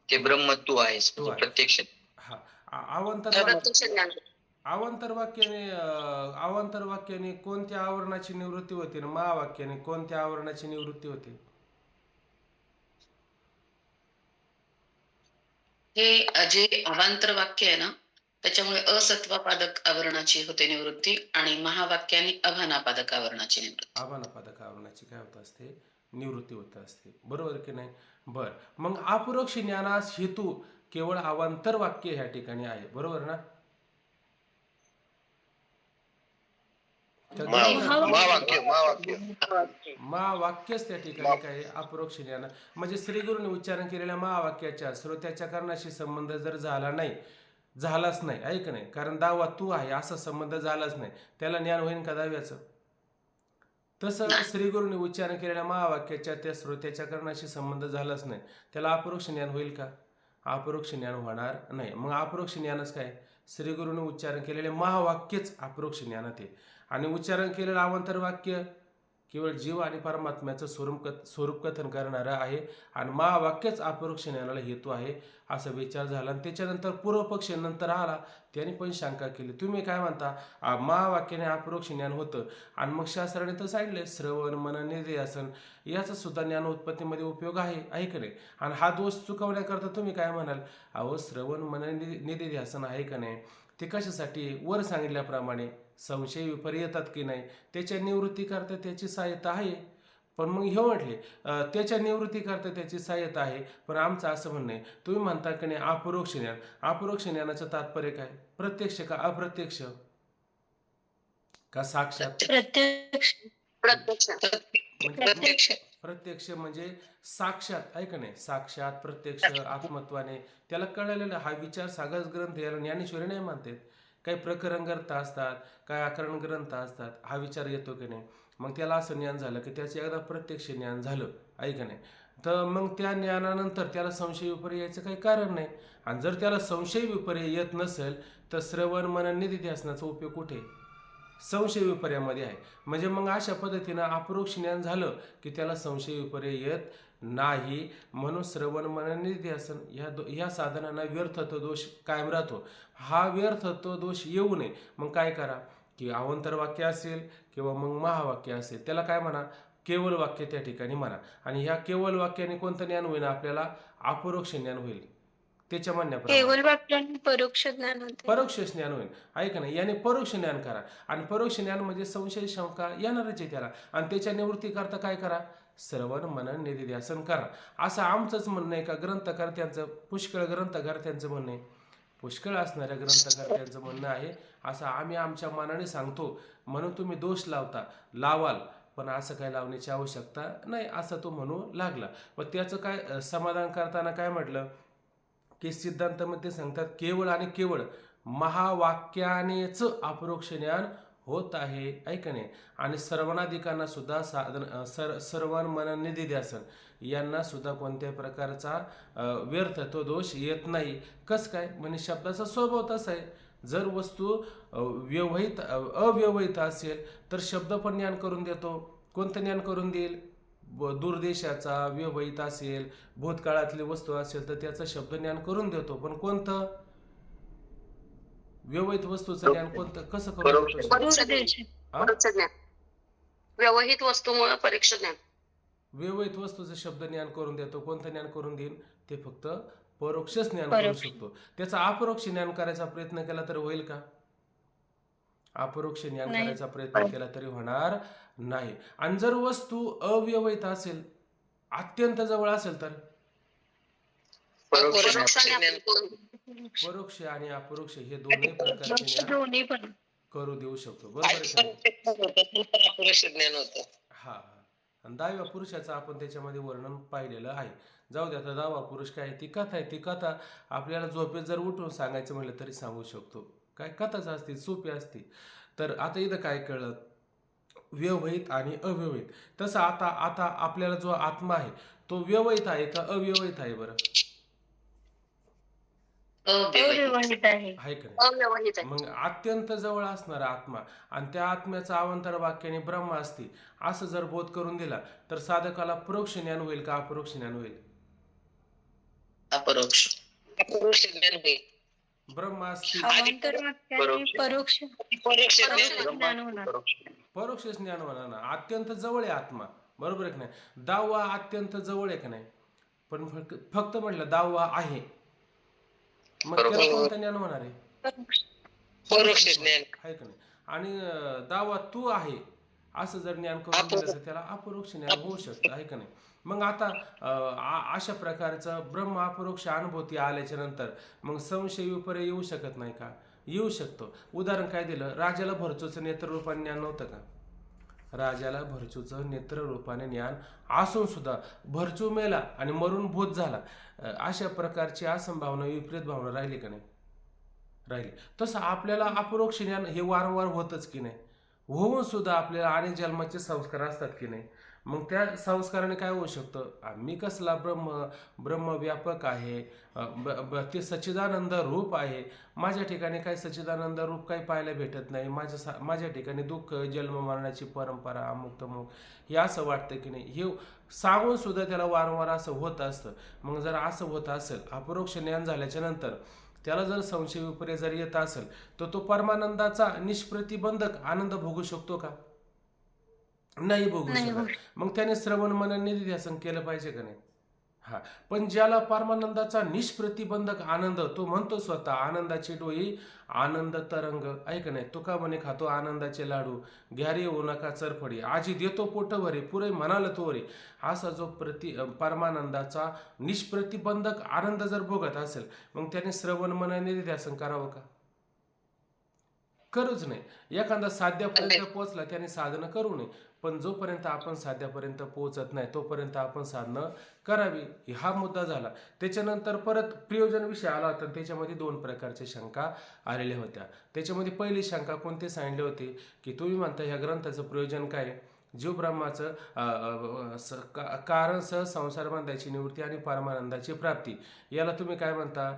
ते ब्रह्म तू आहेस प्रत्यक्ष. हा. अवांतर वाक्याने कोणत्या आवरणाची निवृत्ती होते? महावाक्याने कोणत्या आवरणाची निवृत्ती होते? हे जे अवांतर वाक्य आहे ना, त्याच्यामुळे असत्वापादक आवरणाची होते निवृत्ती आणि महावाक्याने अभानापादक आवरणाची निवृत्ती. अभानापादक आवरणाची काय होत असते? निवृत्ती होत असते. बरोबर की नाही? बर. मग अपरोक्ष ज्ञानास हेतू केवळ अवांतर वाक्य ह्या ठिकाणी आहे. बरोबर ना? महावाक्यच त्या ठिकाणी काय अपरोक्ष ज्ञान. म्हणजे श्री गुरुने उच्चारण केलेल्या महावाक्याच्या श्रोत्याच्या कारणाशी संबंध जर झालाच नाही, ऐक नाही, कारण दावा तू आहे असा संबंध झालाच नाही, त्याला ज्ञान होईल का दाव्याचं? तसं श्री गुरुने उच्चारण केलेल्या महावाक्याच्या त्या श्रोत्याच्या कारणाशी संबंध झालाच नाही, त्याला अपरोक्ष ज्ञान होईल का? अपरोक्ष ज्ञान होणार नाही. मग अपरोक्ष ज्ञानच काय? श्री गुरुने उच्चारण केलेले महावाक्यच अपरोक्ष ज्ञानात आहे. आणि उच्चारण केलेलं अवांतर वाक्य केवळ जीव आणि परमात्म्याचं स्वरूप कथन करणारं आहे आणि महावाक्यच अपरोक्ष ज्ञानाला हेतू आहे असा विचार झाला. आणि त्याच्यानंतर पूर्वपक्ष नंतर आला, त्याने पण शंका केली, तुम्ही काय म्हणता महावाक्याने अपरोक्ष ज्ञान होतं आणि मग शास्त्राने तर सांगितले श्रवण मनन निधिध्यासन याचा सुद्धा ज्ञान उत्पत्तीमध्ये उपयोग आहे का नाही? आणि हा दोष चुकवण्याकरता तुम्ही काय म्हणाल? अहो श्रवण मनन निधिध्यासन आहे का नाही ते कशासाठी? वर सांगितल्याप्रमाणे संशय विपर्य येतात की नाही त्याच्या निवृत्ती करता त्याची सहाय्यता आहे. पण मग हे म्हटले त्याच्या निवृत्ती करता त्याची सहाय्यता आहे, पण आमचं असं म्हणणं आहे, तुम्ही म्हणता की नाही अपरोक्ष ज्ञान, अपरोक्ष ज्ञानाचं तात्पर्य काय? प्रत्यक्ष का अप्रत्यक्ष का साक्षात? प्रत्यक्ष म्हणजे साक्षात, ऐक नाही, साक्षात प्रत्यक्ष आत्मत्वाने त्याला कळलेलं. हा विचार सागस ग्रंथ याला ज्ञानेश्वरी नाही म्हणतात. काही प्रकरण ग्रंथ असतात, काही आकरण ग्रंथ असतात, हा विचार येतो की नाही? मग त्याला असं ज्ञान झालं की त्याचं एकदा प्रत्यक्ष ज्ञान झालं, ऐक नाही, तर मग त्या ज्ञानानंतर त्याला संशय विपर्य यायचं काही कारण नाही. आणि जर त्याला संशय विपर्य येत नसेल तर श्रवण मनन निधिध्यासनाचा उपयोग कुठे? संशय विपर्यामध्ये आहे. म्हणजे मग अशा पद्धतीनं अपरोक्ष ज्ञान झालं की त्याला संशय विपर्य येत नाही. म्हणून श्रवण मनन निधिध्यासन ह्या साधनांना व्यर्थत्व दोष कायम राहतो. हा व्यर्थत्व दोष येऊ नये मग काय करा की अवांतर वाक्य असेल किंवा मग महावाक्य असेल त्याला काय म्हणा? केवळ वाक्य त्या ठिकाणी म्हणा. आणि ह्या केवळ वाक्याने कोणतं ज्ञान होईल? आपल्याला अपरोक्ष ज्ञान होईल. त्याच्या म्हणण्याप्रमाणे केवळ वाक्याने परोक्ष ज्ञान होते, परोक्ष ज्ञान होईल. ऐक ना, याने परोक्ष ज्ञान करा. आणि परोक्ष ज्ञान म्हणजे संशय शंका येणारच आहे त्याला. आणि त्याच्या निवृत्ती करता काय करा? श्रवण मनन निधिध्यासन करा. असं आमचंच म्हणणं आहे का ग्रंथकर्त्यांचं? पुष्कळ ग्रंथकर्त्यांचं म्हणणं आहे, पुष्कळ असणाऱ्या ग्रंथकर्त्यांचं म्हणणं आहे. असं आम्ही आमच्या मनाने सांगतो म्हणून तुम्ही दोष लावाल, पण असं काय लावण्याची आवश्यकता नाही असं तो म्हणू लागला. पण त्याचं काय समाधान करताना काय म्हटलं की सिद्धांतामध्ये सांगतात केवळ आणि केवळ महावाक्यानेच अपरोक्ष ज्ञान होत आहे ऐकणे. आणि सर्वणाधिकांना सुद्धा साधन सर्वान मनन निधिध्यासन यांना सुद्धा कोणत्याही प्रकारचा व्यर्थ तो दोष येत नाही. कस काय म्हणजे शब्दाचा स्वभाव तसा आहे. जर वस्तू अव्यवहित असेल तर शब्द पण ज्ञान करून देतो. कोणतं ज्ञान करून देईल? दूरदेशाचा व्यवहित असेल, भूतकाळातली वस्तू असेल तर त्याचं शब्द ज्ञान करून देतो. पण कोणतं व्यवहित वस्तूचं ज्ञान कोणतं कसं करून देतो? परोक्ष ज्ञान. व्यवहित वस्तूमुळे परोक्ष ज्ञान. व्यवहित वस्तूचं शब्द ज्ञान करून देतो. कोणतं ज्ञान करून देईल? ते फक्त परोक्षच ज्ञान करू शकतो. त्याचा अपरोक्ष ज्ञान करायचा प्रयत्न केला तर होईल का? अपरोक्ष ज्ञान करायचा प्रयत्न केला तरी होणार नाही. आणि जर वस्तू अव्यवहित असेल, अत्यंत जवळ असेल तर परोक्ष आणि अपरोक्ष हे दोन्ही प्रकारचे ज्ञान करू देऊ शकतो. बरोबर ज्ञान होतं. हा हा. आणि 10व्या पुरुषाचं आपण त्याच्यामध्ये वर्णन पाहिलेलं आहे. जाऊ दे आता 10वा पुरुष काय ती कथा आहे. ती कथा आपल्याला झोपेत जर उठून सांगायचं म्हटलं तरी सांगू शकतो. काय कथाच असते, सोपी असते. तर आता इथं काय कळलं? व्यवहित आणि अव्यवहित. तसं आता आता आपल्याला जो आत्मा आहे तो व्यवहित आहे का अव्यवहित आहे? बरं अव्यवहित आहे. आहे का नाही? अव्यवहित आहे. मग अत्यंत जवळ असणारा आत्मा आणि त्या आत्म्याचा अवांतर वाक्याने ब्रह्म असते असं जर बोध करून दिला तर साधकाला परोक्ष ज्ञान होईल का अपरोक्ष ज्ञान होईल? अपरोक्ष ज्ञान होईल. ब्रह्म असते अवांतर वाक्याने परोक्ष ज्ञान होणार. परोक्ष ज्ञान होणार ना. अत्यंत जवळ आहे आत्मा. बरोबर आहे की नाही? 10वा अत्यंत जवळ आहे का नाही? पण फक्त म्हटलं 10वा आहे, मग त्याला कोणतं ज्ञान होणार आहे? परोक्ष ज्ञान आहे का नाही? आणि 10वा तू आहे असं जर ज्ञान करून दिलं तर त्याला अपरोक्ष ज्ञान होऊ शकतं. आहे का नाही? मग आता अशा प्रकारचं ब्रह्म अपरोक्ष अनुभूती आल्याच्या नंतर मग संशय विपर्य येऊ शकत नाही का? येऊ शकतो. उदाहरण काय दिलं? राजाला भरचूचं नेत्ररूपाने ज्ञान नव्हतं का? राजाला भरचूचं नेत्ररूपाने ज्ञान असून सुद्धा भरचू मेला आणि मरून भूत झाला. अशा प्रकारची असंभावना विपरीत भावना राहिली का नाही? राहिली. तसं आपल्याला अपरोक्ष ज्ञान हे वारंवार होतच की नाही? होऊन सुद्धा आपल्याला अनेक जन्माचे संस्कार असतात की नाही? मग त्या संस्काराने काय होऊ शकतं? मी कसला ब्रह्म व्यापक आहे, ते सच्चिदानंद रूप आहे. माझ्या ठिकाणी काही सच्चिदानंद रूप काही पाहायला भेटत नाही. माझ्या ठिकाणी दुःख, जन्म मरणाची परंपरा, अमुक तमुक हे असं वाटतं की नाही? हे सांगून सुद्धा त्याला वारंवार असं होत असतं. मग जर असं होत असेल अपरोक्ष ज्ञान झाल्याच्या नंतर त्याला जर संशय विपर्य जर येत असेल तर तो परमानंदाचा निष्प्रतिबंधक आनंद भोगू शकतो का? नाही भोगू शकत. मग त्याने श्रवण मनन निधिध्यासन केलं पाहिजे का नाही? हा. पण ज्याला परमानंदाचा निष्प्रतिबंधक आनंद, तो म्हणतो स्वतः आनंदाची डोई आनंद तरंग, ऐक नाही तो का म्हणे खातो आनंदाचे लाडू, घ्यारे येऊ नका चरफडी, आजी देतो पोट भरे पुरे म्हणाल तोरे. असा जो परमानंदाचा निष्प्रतिबंधक आनंद जर भोगत असेल मग त्याने श्रवण मनन निधिध्यासन करावं का? करूच नाही. एखादा साध्यापर्यंत पोहोचला त्याने साधनं करू नये. पण जोपर्यंत आपण साध्यापर्यंत पोहोचत नाही तोपर्यंत आपण साधनं करावी, हा मुद्दा झाला. त्याच्यानंतर परत प्रयोजन विषय आला होता. त्याच्यामध्ये 2 प्रकारच्या शंका आलेल्या होत्या. त्याच्यामध्ये पहिली शंका कोणते सांगितले होते की तुम्ही म्हणता ह्या ग्रंथाचं प्रयोजन काय? जीव ब्रह्माचं कारण सह संसार बंधाची निवृत्ती आणि परमानंदाची प्राप्ती, याला तुम्ही काय म्हणता?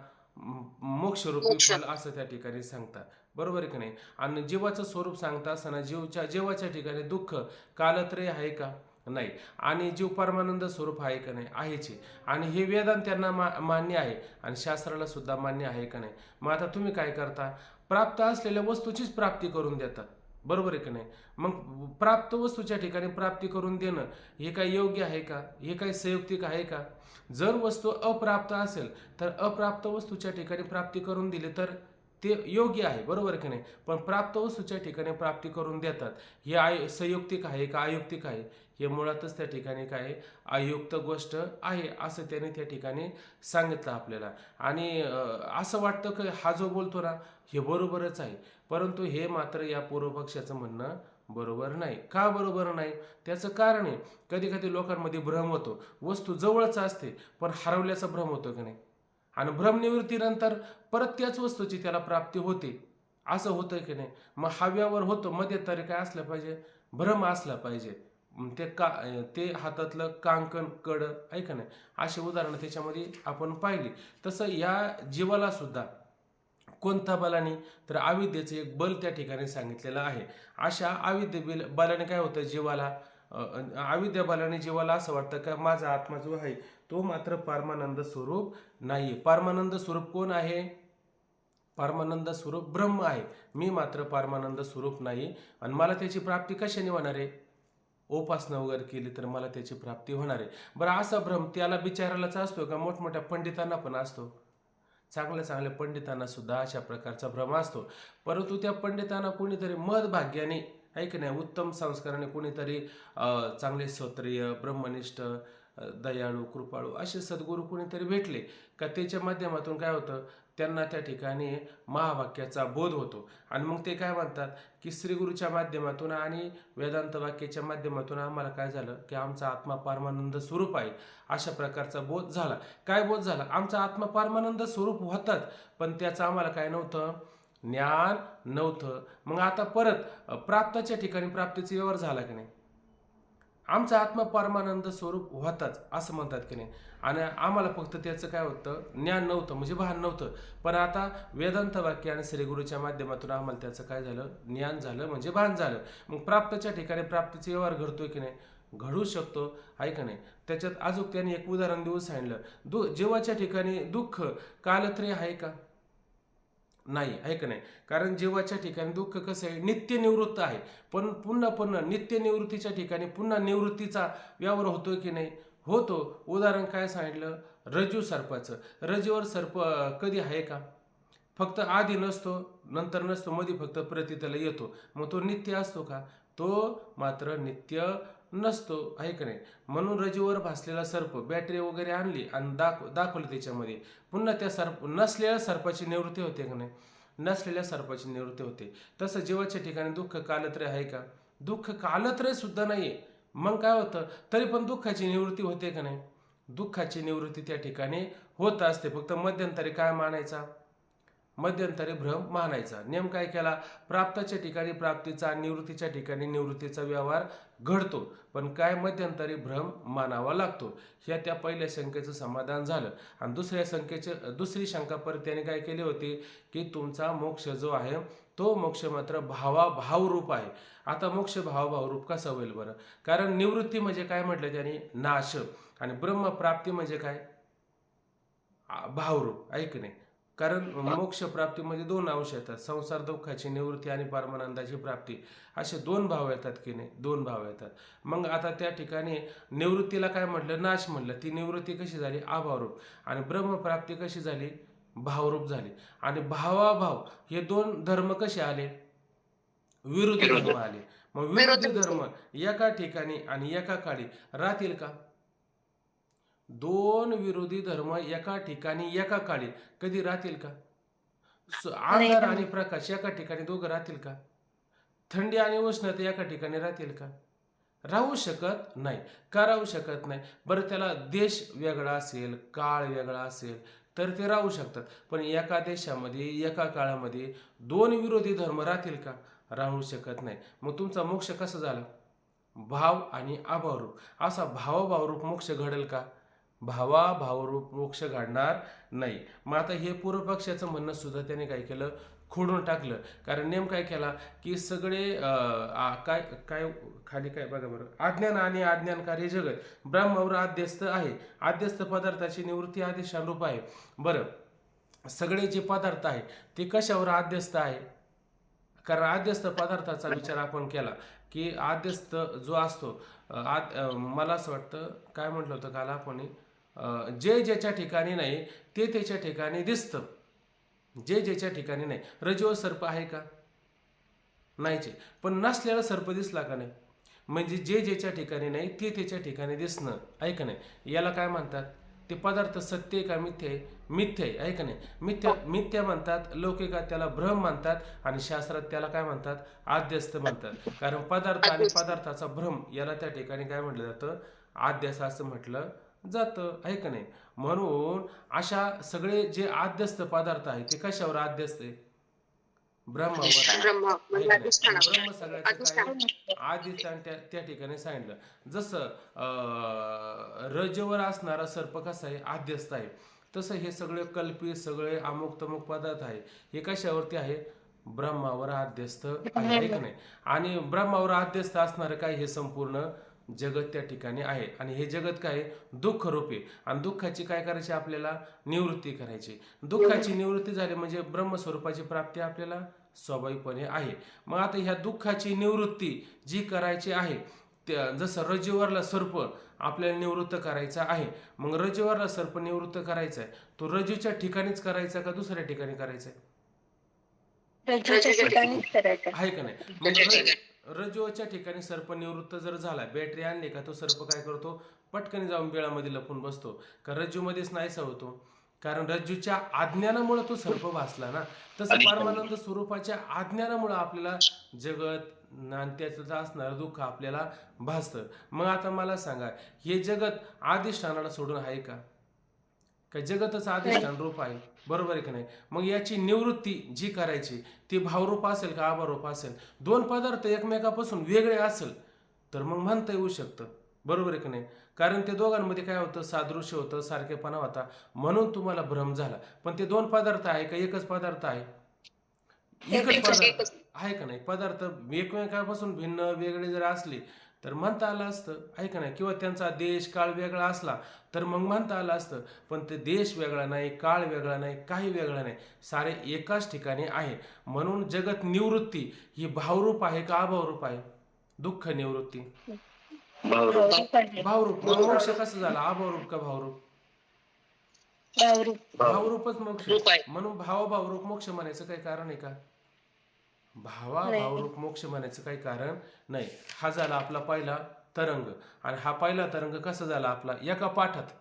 मोक्षरूपी फल असं त्या ठिकाणी सांगता. बरोबर आहे की नाही? आणि जीवाचं स्वरूप सांगता असताना जीवाच्या ठिकाणी दुःख कालत्रय आहे का? नाही. आणि जीव परमानंद स्वरूप आहे का नाही? आहेच. आणि हे वेदांत त्यांना मान्य आहे आणि शास्त्राला सुद्धा मान्य आहे का नाही? मग आता तुम्ही काय करता? प्राप्त असलेल्या वस्तूचीच प्राप्ती करून देतात. बरोबर आहे की नाही? मग प्राप्त वस्तूच्या ठिकाणी प्राप्ती करून देणं हे काय योग्य आहे का? हे काय संयुक्तिक आहे का? जर वस्तू अप्राप्त असेल तर अप्राप्त वस्तूच्या ठिकाणी प्राप्ती करून दिली तर ते योग्य आहे. बरोबर की नाही? पण प्राप्त वस्तूच्या ठिकाणी प्राप्ती करून देतात, हे संयुक्तिक आहे का अयुक्तिक आहे? हे मुळातच त्या ठिकाणी काय अयुक्त गोष्ट आहे असं त्याने त्या ठिकाणी सांगितलं आपल्याला. आणि असं वाटतं की हा जो बोलतो ना हे बरोबरच आहे, परंतु हे मात्र या पूर्वपक्षाचं म्हणणं बरोबर नाही. का बरोबर नाही? त्याचं कारण आहे, कधी कधी लोकांमध्ये भ्रम होतो. वस्तू जवळच असते पण हरवल्याचा भ्रम होतो की नाही, आणि भ्रमनिवृत्तीनंतर परत त्याच वस्तूची त्याला प्राप्ती होते, असं होतं की नाही. मग हव्यावर होतो, मध्ये तरी काय असलं पाहिजे, भ्रम असला पाहिजे. ते हातातलं कांकण कड आहे का नाही, अशी उदाहरणं त्याच्यामध्ये आपण पाहिली. तसं या जीवाला सुद्धा कोणत्या बलाने, तर अविद्येचं एक बल त्या ठिकाणी सांगितलेलं आहे. अशा अविद्य बलाने काय होतं जीवाला, अविद्या बलाने जीवाला असं वाटतं का माझा आत्मा जो आहे तो मात्र परमानंद स्वरूप नाहीये. परमानंद स्वरूप कोण आहे? परमानंद स्वरूप ब्रह्म आहे. मी मात्र परमानंद स्वरूप नाही, आणि मला त्याची प्राप्ती कशाने होणार आहे? उपासना वगैरे केली तर मला त्याची प्राप्ती होणार आहे. बरं, असा भ्रम त्याला बिचारायलाच असतो का? मोठमोठ्या पंडितांना पण असतो. चांगल्या चांगल्या पंडितांना सुद्धा अशा प्रकारचा भ्रम असतो. परंतु त्या पंडितांना कोणीतरी मदभाग्याने, ऐक नाही, उत्तम संस्काराने कोणीतरी चांगले श्रोत्रिय, ब्रह्मनिष्ठ, दयाळू, कृपाळू असे सद्गुरू कोणीतरी भेटले का त्याच्या माध्यमातून काय होतं, त्यांना त्या ठिकाणी महावाक्याचा बोध होतो. आणि मग ते काय म्हणतात की श्रीगुरूच्या माध्यमातून आणि वेदांत वाक्याच्या माध्यमातून आम्हाला काय झालं की आमचा आत्मा परमानंद स्वरूप आहे, अशा प्रकारचा बोध झाला. काय बोध झाला? आमचा आत्मा परमानंद स्वरूप होतात, पण त्याचं आम्हाला काय नव्हतं, ज्ञान नव्हतं. मग आता परत प्राप्ताच्या ठिकाणी प्राप्तीचा व्यवहार झाला की नाही, आमचा आत्मा परमानंद स्वरूप होताच असं म्हणतात की नाही, आणि आम्हाला फक्त त्याचं काय होतं, ज्ञान नव्हतं, म्हणजे भान नव्हतं. पण आता वेदांत वाक्य आणि श्रीगुरूच्या माध्यमातून आम्हाला त्याचं काय झालं, ज्ञान झालं, म्हणजे भान झालं. मग प्राप्तच्या ठिकाणी प्राप्तीचा व्यवहार घडतोय की नाही, घडू शकतो, आहे का नाही. त्याच्यात अजून त्यांनी एक उदाहरण देऊन सांगितलं, जीवाच्या ठिकाणी दुःख कालत्रय आहे का? नाही, आहे का नाही. कारण जीवाच्या ठिकाणी दुःख कसं आहे, नित्य निवृत्त आहे. पण पुन्हा पुन्हा नित्य निवृत्तीच्या ठिकाणी पुन्हा निवृत्तीचा व्यवहार होतोय की नाही, होतो. उदाहरण काय सांगितलं, रज्जू सर्पाचं. रज्जूवर सर्प कधी आहे का? फक्त आधी नसतो, नंतर नसतो, मध्ये फक्त प्रतीतला येतो. मग तो नित्य असतो का? तो मात्र नित्य नसतो, आहे का नाही. म्हणून रज्जूवर भासलेला सर्प बॅटरी वगैरे आणली आणि दाखवली त्याच्यामध्ये, पुन्हा त्या नसलेल्या सर्पाची निवृत्ती होते का नाही, नसलेल्या सर्पाची निवृत्ती होते. तसं जीवाच्या ठिकाणी दुःख कालत्रय आहे का? दुःख कालत्रय सुद्धा नाहीये. मग काय होतं, तरी पण दुःखाची निवृत्ती होते का नाही? दुःखाची निवृत्ती त्या ठिकाणी होत असते. फक्त मध्यंतरी काय मानायचा, मध्यंतरी भ्रम मानायचा. नेम काय केला, प्राप्ताच्या ठिकाणी प्राप्तीचा, निवृत्तीच्या ठिकाणी निवृत्तीचा व्यवहार घडतो, पण काय मध्यंतरी भ्रम मानावा लागतो. ह्या त्या पहिल्या शंकेचं समाधान झालं. आणि दुसरी शंका परत त्याने काय केली होती की तुमचा मोक्ष जो आहे तो मोक्ष मात्र भावरूप आहे. आता मोक्ष भावरूप कसा होईल बरं? कारण निवृत्ती म्हणजे काय म्हटलं त्याने, नाश, आणि ब्रह्मप्राप्ती म्हणजे काय, भावरूप, ऐक नाही. कारण मोक्ष प्राप्तीमध्ये दोन अंश येतात, संसार दुःखाची निवृत्ती आणि परमानंदाची प्राप्ती, असे दोन भाव येतात की नाही, दोन भाव येतात. मग आता त्या ठिकाणी निवृत्तीला काय म्हटलं, नाश म्हटलं. ती निवृत्ती कशी झाली, अभावरूप, आणि ब्रह्मप्राप्ती कशी झाली, भावरूप झाली. आणि भावाभाव हे दोन धर्म कसे आले, विरोधी धर्म आले. मग विरोधी धर्म एका ठिकाणी आणि एका काळी राहतील का? दोन विरोधी धर्म एका ठिकाणी एका काळी कधी राहतील का? अंधार आणि प्रकाश एका ठिकाणी दोघं राहतील का? थंडी आणि उष्णता एका ठिकाणी राहतील का? राहू शकत नाही. का राहू शकत नाही बरं? त्याला देश वेगळा असेल, काळ वेगळा असेल तर ते राहू शकतात. पण एका देशामध्ये एका काळामध्ये दोन विरोधी धर्म राहतील का? राहू शकत नाही. मग तुमचा मोक्ष कसा झाला, भाव आणि अभावरूप. असा भावरूप मोक्ष घडेल का? भावरूप मोक्ष घडणार नाही. मग आता हे पूर्व पक्षाचं म्हणणं सुद्धा त्याने काय केलं, खोडून टाकलं. कारण नेम काय केला की सगळे काय काय खाली काय बघा बरं, अज्ञान आणि अज्ञानकारी जगत ब्रह्मावर आद्यस्थ आहे. आद्यस्थ पदार्थाची निवृत्ती आदेशानुरूप आहे. बरं, सगळे जे पदार्थ आहे ते कशावर आद्यस्थ आहे? कारण आद्यस्थ पदार्थाचा विचार आपण केला की आद्यस्थ जो असतो, मला असं वाटतं काय म्हटलं होतं काल आपण, जे ज्याच्या ठिकाणी नाही ते त्याच्या ठिकाणी दिसतं. जे ज्याच्या ठिकाणी नाही. रज्जूवर सर्प आहे का? नाहीचे. पण नसलेला सर्प दिसला का नाही? म्हणजे जे ज्याच्या ठिकाणी नाही ते त्याच्या ठिकाणी दिसणं, आहे का नाही. याला काय म्हणतात, ते पदार्थ सत्य आहे का मिथ्य आहे? मिथ्य आहे का नाही? मिथ्य म्हणतात, लौकिकात त्याला भ्रम म्हणतात आणि शास्त्रात त्याला काय म्हणतात? आद्यस्त म्हणतात. कारण पदार्थ आणि पदार्थाचा भ्रम याला त्या ठिकाणी काय म्हटलं जातं? आद्यस असं म्हटलं जातं, आहे का नाही? म्हणून अशा सगळे जे आद्यस्त पदार्थ आहे ते कशावर आद्यस्त आहे? ब्रह्मावर, आहे का नाही? ब्रह्म सगळ्याचं काय अधिष्ठान त्या ठिकाणी सांगितलं. जसं रजेवर असणारा सर्प कसा आहे? आद्यस्त आहे. तसं हे सगळे कल्पित सगळे अमुक तमुक पदार्थ आहे हे कशावरती आहे? ब्रह्मावर आद्यस्त आहे का नाही? आणि ब्रह्मावर आद्यस्त असणारं काय? हे संपूर्ण जगत त्या ठिकाणी आहे. आणि हे जगत काय? दुःख रूपी. आणि दुःखाची काय करायची? आपल्याला निवृत्ती करायची. दुःखाची निवृत्ती झाली म्हणजे ब्रह्मस्वरूपाची प्राप्ती आपल्याला स्वाभाविकपणे आहे. मग आता ह्या दुःखाची निवृत्ती जी करायची आहे, जसं रज्जूवरला सर्प आपल्याला निवृत्त करायचा आहे. मग रज्जूवरला सर्प निवृत्त करायचा आहे, तो रज्जूच्या ठिकाणीच करायचा का दुसऱ्या ठिकाणी करायचा आहे? आहे का नाही? मग रज्जूच्या ठिकाणी सर्प निवृत्त जर झाला, बॅटरी आणली का तो सर्प काय करतो? पटकन जाऊन बिळामध्ये लपून बसतो का? रज्जूमध्येच नाहीसा होतो. कारण रज्जूच्या अज्ञानामुळे तो सर्प भासला ना. तसं परमानंद स्वरूपाच्या अज्ञानामुळे आपल्याला जगत आणि त्याचं असणारं दुःख आपल्याला भासतं. मग आता मला सांगा, हे जगत अधिष्ठानाला सोडून आहे का? जगतच अधिष्ठान रूप आहे, बरोबर आहे का नाही? मग याची निवृत्ती जी करायची ती भावरूप असेल का अभावरूप असेल? दोन पदार्थ एकमेकापासून वेगळे असेल तर मग म्हणता येऊ शकतं, बरोबर आहे की नाही? कारण ते दोघांमध्ये काय होतं? सादृश्य होतं, सारखेपणा होता, म्हणून तुम्हाला भ्रम झाला. पण ते दोन पदार्थ आहे का एकच पदार्थ आहे? एकच पदार्थ आहे का नाही? पदार्थ एकमेकापासून भिन्न वेगळे जर असले तर म्हणता आलं असतं, आहे का नाही? किंवा त्यांचा देश काळ वेगळा असला तर मग म्हणता आलं असतं. पण ते देश वेगळा नाही, काळ वेगळा नाही, काही वेगळा नाही, सारे एकाच ठिकाणी आहे. म्हणून जगत निवृत्ती ही भावरूप आहे का अभावरूप आहे? दुःख निवृत्ती भावरूप. मग मोक्ष कसं झाला? अभावरूप का भावरूप? भावरूपच मोक्ष. म्हणून भावरूप मोक्ष म्हणायचं काही कारण आहे का? भावरूप मोक्ष म्हणायचं काही कारण नाही. हा झाला आपला पहिला तरंग. आणि हा पहिला तरंग कसा झाला आपला? एका पाठात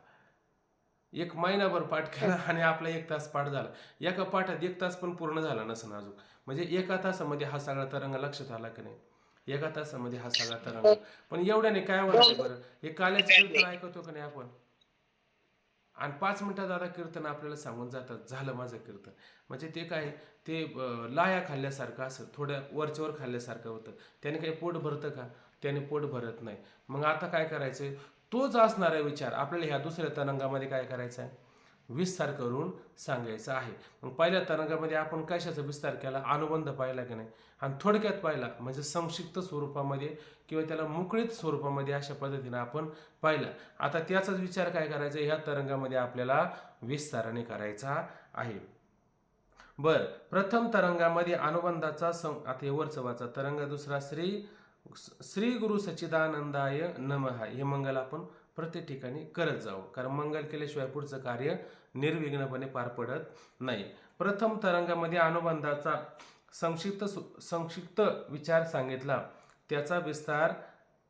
1 महिनाभर पाठ केला आणि आपला 1 तास पाठ झाला. एका पाठात 1 तास पण पूर्ण झाला नसेल अजून. म्हणजे एका तासामध्ये हा सगळा तरंग लक्षात आला की नाही? एका तासामध्ये हा सगळा तरंग. पण एवढ्याने काय होणार बरं? हे काल्याचं कीर्तन ऐकतो का नाही आपण? आणि 5 मिनिटात दादा कीर्तन आपल्याला सांगून जातात, झालं माझं कीर्तन. म्हणजे ते काय? ते लाया खाल्ल्यासारखं असं थोड्या वरच्यावर खाल्ल्यासारखं होतं. त्याने काही पोट भरतं का? त्याने पोट भरत नाही. मग आता काय करायचं? तोच असणारा विचार आपल्याला ह्या दुसऱ्या तरंगामध्ये काय करायचा आहे? विस्तार करून सांगायचा आहे. मग पहिल्या तरंगामध्ये आपण कशाचा विस्तार केला? अनुबंध पाहिला की नाही? आणि थोडक्यात पाहिला म्हणजे संक्षिप्त स्वरूपामध्ये किंवा त्याला मुकळीत स्वरूपामध्ये अशा पद्धतीने आपण पाहिला. आता त्याचाच विचार काय करायचा? ह्या तरंगामध्ये आपल्याला विस्ताराने करायचा आहे. बर, प्रथम तरंगामध्ये अनुबंधाचा आता हे वरचं वाचा तरंग. दुसरा श्री गुरु सच्चिदानंदाय नमः. हे मंगल आपण प्रत्येक ठिकाणी करत जाऊ, कारण मंगल केल्याशिवाय पुढचं कार्य निर्विघ्नपणे पार पडत नाही. प्रथम तरंगामध्ये अनुबंधाचा संक्षिप्त विचार सांगितला, त्याचा विस्तार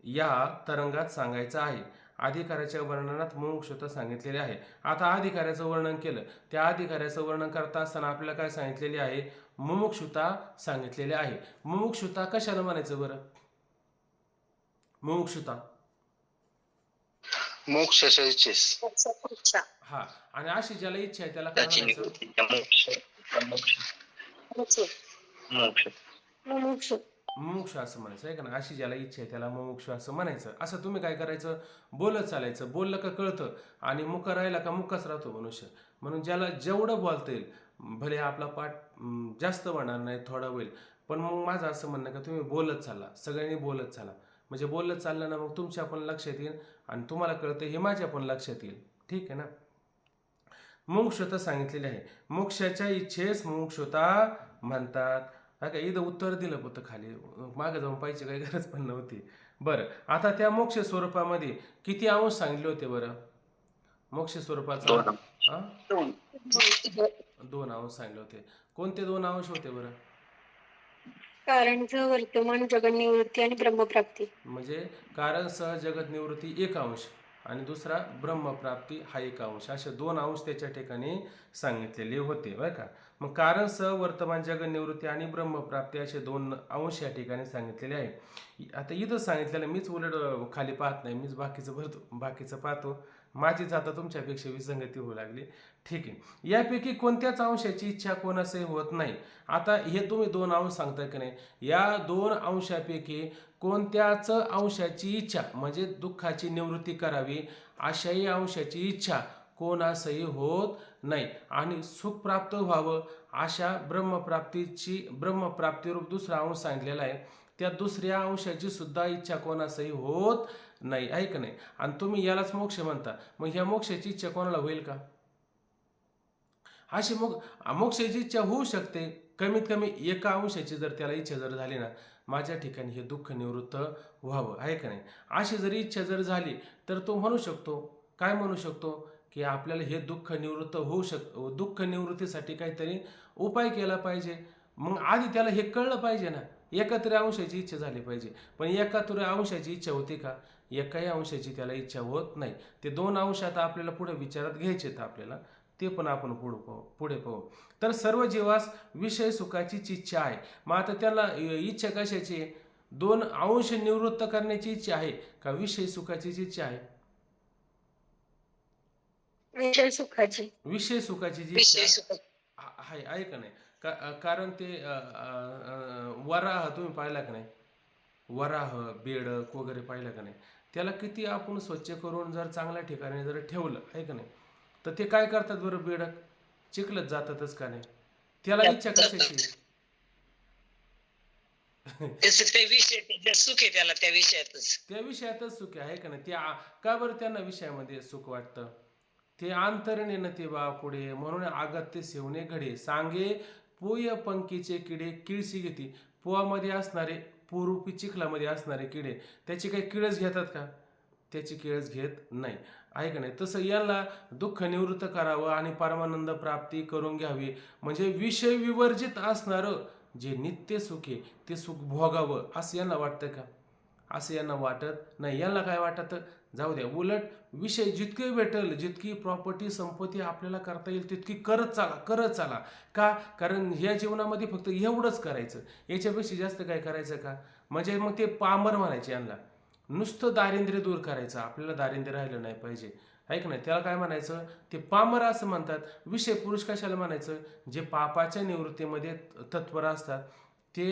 या तरंगात सांगायचा आहे. अधिकाऱ्याच्या वर्णनात मुमुक्षुता सांगितलेले आहे. आता अधिकाऱ्याचं वर्णन केलं, त्या अधिकाऱ्याचं वर्णन करता असताना आपल्याला काय सांगितलेले आहे? मुमुक्षुता सांगितलेले आहे. मुमुक्षुता कशाला म्हणायचं बरं? मुमुक्षुता मोक्षाच्या इच्छेस. हा, आणि अशी ज्याला इच्छा आहे त्याला काय म्हणायचं? मुमुक्ष असं म्हणायचं, आहे का ना? अशी ज्याला इच्छा आहे त्याला मुमुक्ष असं म्हणायचं. असं तुम्ही काय करायचं? बोलत चालायचं. बोललं का कळतं आणि मुका राहिला का मुकाच राहतो मनुष्य. म्हणून ज्याला जेवढं बोलता येईल, भले आपला पाठ जास्त होणार नाही, थोडा होईल, पण मग माझं असं म्हणणं का तुम्ही बोलत चाला, सगळ्यांनी बोलत चाला. म्हणजे बोलत चाललं ना, मग तुमच्या पण लक्षात येईल आणि तुम्हाला कळतं हे माझ्या पण लक्षात येईल. ठीक आहे ना? मुमुक्षुता सांगितलेली आहे. मोक्षाच्या इच्छेस मुमुक्षुता म्हणतात. का इथं उत्तर दिलं होतं खाली, मागे जाऊन पाहिजे काही गरज पण नव्हती. बरं, आता त्या मोक्ष स्वरूपामध्ये किती अंश सांगितले होते बरं? मोक्ष स्वरूपाचा 2 अंश सांगितले होते. कोणते 2 अंश होते बरं? कारण वर्तमान जगन निवृत्ती आणि ब्रह्मप्राप्ती. म्हणजे कारण सह जगत निवृत्ती 1 अंश आणि दुसरा ब्रह्मप्राप्ती हा एक अंश, असे 2 अंश त्याच्या ठिकाणी सांगितलेले होते बरं का. मग कारण सह वर्तमान जग निवृत्ती आणि ब्रह्मप्राप्ती असे 2 अंश या ठिकाणी सांगितलेले आहे. आता इथं सांगितलेलं मीच उलट खाली पाहत नाही, मीच बाकीचं पाहतो, माझीच आता तुमच्यापेक्षा विसंगती होऊ लागली. ठीक आहे, यापैकी कोणत्याच अंशाची इच्छा कोणासही होत नाही. आता हे तुम्ही 2 अंश सांगताय की नाही, या 2 अंशापैकी कोणत्याच अंशाची इच्छा म्हणजे दुःखाची निवृत्ती करावी अशाही अंशाची इच्छा कोणासही होत नाही. आणि सुख प्राप्त व्हावं अशा ब्रह्मप्राप्तीरूप दुसरा अंश सांगितलेला आहे, त्या दुसऱ्या अंशाची सुद्धा इच्छा कोणासही होत नाही, आहे का नाही. आणि तुम्ही यालाच मोक्ष म्हणता, मग ह्या मोक्षाची इच्छा कोणाला होईल का? अशी मोक्षाची इच्छा होऊ शकते, कमीत कमी एका अंशाची जर त्याला इच्छा जर झाली ना, माझ्या ठिकाणी हे दुःख निवृत्त व्हावं, आहे का नाही, अशी जर इच्छा जर झाली तर तो म्हणू शकतो, काय म्हणू शकतो, की आपल्याला हे दुःख निवृत्त दुःख निवृत्तीसाठी काहीतरी उपाय केला पाहिजे. मग आधी त्याला हे कळलं पाहिजे ना, एकातरी अंशाची इच्छा झाली पाहिजे. पण एकातरी अंशाची इच्छा होती का? एकाही अंशाची त्याला इच्छा होत नाही. ते 2 अंश आता आपल्याला पुढे विचारात घ्यायचे आपल्याला, ते पण आपण पुढे पाहू. तर सर्व जीवास विषय सुखाचीच इच्छा आहे. मग आता त्याला इच्छा कशाची आहे? 2 अंश निवृत्त करण्याची इच्छा आहे का विषय सुखाचीच इच्छा आहे? विषय सुखाची. विषय सुखाची जी विषय इच्छा सुख. आहे का नाही. कारण ते वराह तुम्ही पाहिला का नाही, वराह बेडक वगैरे पाहिलं का नाही, त्याला किती आपण स्वच्छ करून जर चांगल्या ठिकाणी जर ठेवलं, आहे का नाही, तर ते काय करतात बरं, बेडक चिखलत जातातच का नाही. त्याला इच्छा कशाची? ते विषय त्याच्यात सुख आहे, त्याला त्या विषयातच. त्या विषयातच सुख आहे का नाही. का बरं त्यांना विषयामध्ये सुख वाटतं? ते अंतरणेनं ते पुढे म्हणून आगत्य सेवणे घडे सांगे पोय पंखीचे किडे किळसी घेती. पोवामध्ये असणारे पूरूपी चिखलामध्ये असणारे किडे त्याची काही किळस घेतात का? त्याची किळस घेत नाही, आहे का नाही. तसं याला दुःख निवृत्त करावं आणि परमानंद प्राप्ती करून घ्यावी म्हणजे विषय विवर्जित असणारं जे नित्य सुख आहे ते सुख भोगावं असं यांना वाटतं का? असं यांना वाटत नाही. यांना काय वाटतं, जाऊ द्या, उलट विषय जितके भेटेल, जितकी प्रॉपर्टी संपत्ती आपल्याला करता येईल तितकी करत चाला. का? कारण ह्या जीवनामध्ये फक्त एवढंच करायचं, याच्यापेक्षा जास्त काय करायचं का? म्हणजे मग ते पामर म्हणायचे यांना. नुसतं दारिद्र्य दूर करायचं, आपल्याला दारिद्र्य राहिलं नाही पाहिजे, ऐक नाही. त्याला काय म्हणायचं, ते पामर असं म्हणतात. विषय पुरुष कशाला म्हणायचं? जे पापाच्या निवृत्तीमध्ये तत्पर असतात ते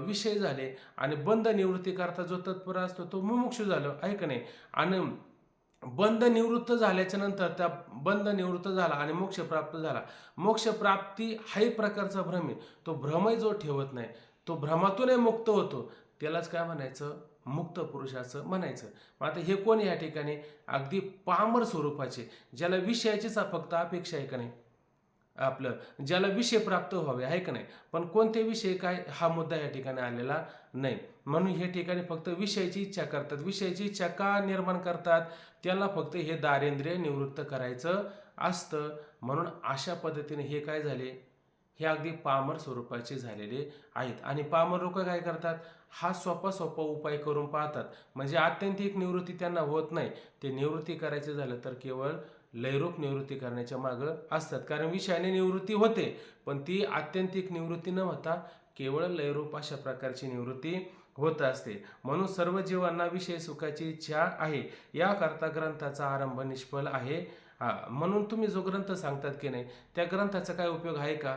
विषय झाले. आणि बंध निवृत्ती करता जो तत्पर असतो तो मुमुक्षू झालं, आहे का नाही. आणि बंध निवृत्त झाल्याच्या नंतर त्या बंध निवृत्त झाला आणि मोक्ष प्राप्त झाला. मोक्ष प्राप्ती हा एक प्रकारचा भ्रम आहे. तो भ्रमही जो ठेवत नाही, तो भ्रमातूनही मुक्त होतो, त्यालाच काय म्हणायचं, मुक्त पुरुष असं म्हणायचं. मग आता हे कोण या ठिकाणी? अगदी पामर स्वरूपाचे, ज्याला विषयाचीच फक्त अपेक्षा आहे का नाही, आपलं ज्याला विषय प्राप्त व्हावे, आहे का नाही. पण कोणते विषय काय हा मुद्दा या ठिकाणी आलेला नाही. म्हणून हे ठिकाणी फक्त विषयाची इच्छा करतात. विषयाची इच्छा का निर्माण करतात? त्यांना फक्त हे दारिद्र्य निवृत्त करायचं असतं. म्हणून अशा पद्धतीने हे काय झाले, हे अगदी पामर स्वरूपाचे झालेले आहेत. आणि पामर लोक काय करतात, हा सोपा उपाय करून पाहतात. म्हणजे आत्यंतिक निवृत्ती त्यांना होत नाही. ते निवृत्ती करायचे झालं तर केवळ लयरूप निवृत्ती करण्याच्या मागं असतात. कारण विषयाने निवृत्ती होते, पण ती आत्यंतिक निवृत्ती न होता केवळ लयरूप अशा प्रकारची निवृत्ती होत असते. म्हणून सर्व जीवांना विषय सुखाची इच्छा आहे, याकरता ग्रंथाचा आरंभ निष्फळ आहे. म्हणून तुम्ही जो ग्रंथ सांगतात की नाही, त्या ग्रंथाचा काय उपयोग आहे का?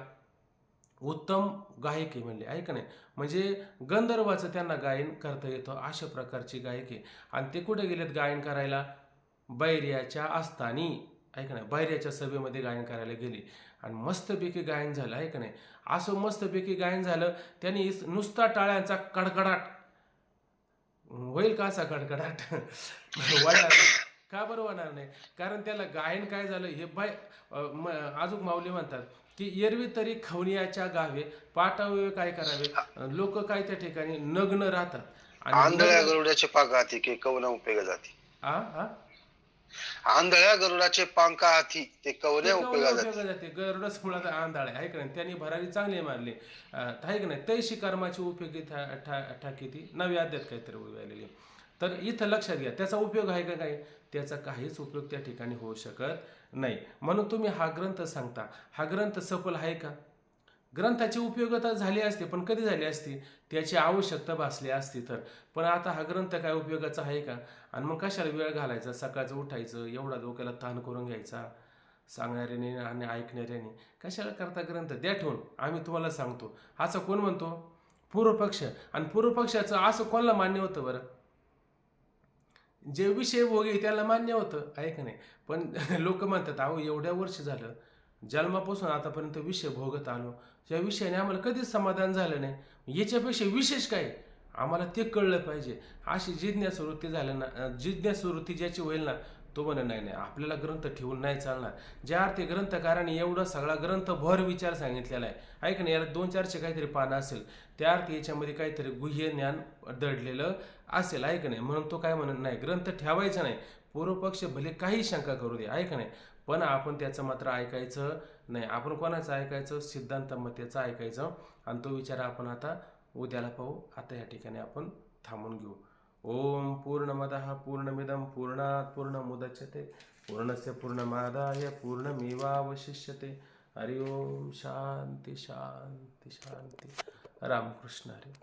उत्तम गायक आहे म्हणले, आहे का नाही. म्हणजे गंधर्वाचं त्यांना गायन करता येतं, अशा प्रकारची गायक आहे. आणि ते कुठे गेलेत गायन करायला? बैर्याच्या आस्थानी, आहे का नाही. बैर्याच्या सभेमध्ये गायन करायला गेली आणि मस्तपैकी गायन झालं, आहे का नाही. असं मस्तपैकी गायन झालं, त्यांनी नुसता टाळ्यांचा कडकडाट होईल का? असा कडकडाट वाढणार का? बरं होणार नाही. कारण त्याला गायन काय झालं, हे आजूक माऊली म्हणतात की एरवी तरी खवनियाच्या गावे पाटावे काय करावे, लोक काय त्या ठिकाणी नग्न राहतात. आंधळ्या गरुडाचे पांख हाती के कवना उपयोगा जाती. आंधळ्या गरुडाचे पंख हाती ते कवना उपयोगा जाते. गरुडच मुळात आंधळ आहे का नाही. त्यांनी भरारी चांगली मारली, आहे का नाही. तैशी कर्माची उपयोगी ठाकी ती 9व्या अध्यायात काहीतरी आलेली. तर इथं लक्षात घ्या, त्याचा उपयोग आहे का काय? त्याचा काहीच उपयोग त्या ठिकाणी होऊ शकत नाही. म्हणून तुम्ही हा ग्रंथ सांगता, हा ग्रंथ सफल आहे का? ग्रंथाची उपयोगिता झाली असते, पण कधी झाली असती? त्याची आवश्यकता भासली असती तर. पण आता हा ग्रंथ काय उपयोगाचा आहे का? आणि मग कशाला वेळ घालायचा, सकाळचं उठायचं, एवढा डोक्याला ताण करून घ्यायचा सांगणाऱ्याने आणि ऐकणाऱ्याने? कशाला करता ग्रंथ? द्या ठेवून, आम्ही तुम्हाला सांगतो. असं कोण म्हणतो? पूर्वपक्ष. आणि पूर्वपक्षाचं असं कोणाला मान्य होतं बरं? जे विषय भोगी त्याला मान्य होतं, आहे का नाही? पण लोक म्हणतात, अहो एवढ्या वर्ष झालं, जन्मापासून आतापर्यंत विषय भोगत आलो, या विषयाने आम्हाला कधीच समाधान झालं नाही, याच्यापेक्षा विशेष काय? आम्हाला ते कळलं पाहिजे. अशी जिज्ञासू वृत्ती झालं ना, जिज्ञासू वृत्ती ज्याची होईल ना, तो म्हणे नाही नाही, आपल्याला ग्रंथ ठेवून नाही चालणार. ज्या अर्थी ग्रंथकाराने एवढा सगळा ग्रंथ भर विचार सांगितलेला आहे का नाही, याला 200-400 काहीतरी पानं असेल, त्या अर्थी याच्यामध्ये काहीतरी गुह्य ज्ञान दडलेलं असेल, आहे का नाही? म्हणून तो काय म्हणत नाही, ग्रंथ ठेवायचा नाही. पूर्वपक्ष भले काही शंका करू दे, आहे का नाही? पण आपण त्याचं मात्र ऐकायचं नाही. आपण कोणाचं ऐकायचं? सिद्धांत मतेचं ऐकायचं. आणि तो विचार आपण आता उद्याला पाहू. आता या ठिकाणी आपण थांबून घेऊ. ओम पूर्णमदः पूर्णमिदं पूर्णात् पूर्णमुदच्यते पूर्णस्य पूर्णमादाय पूर्णमेवावशिष्यते. हरि ओम. शांती शांती शांती. रामकृष्ण हरी.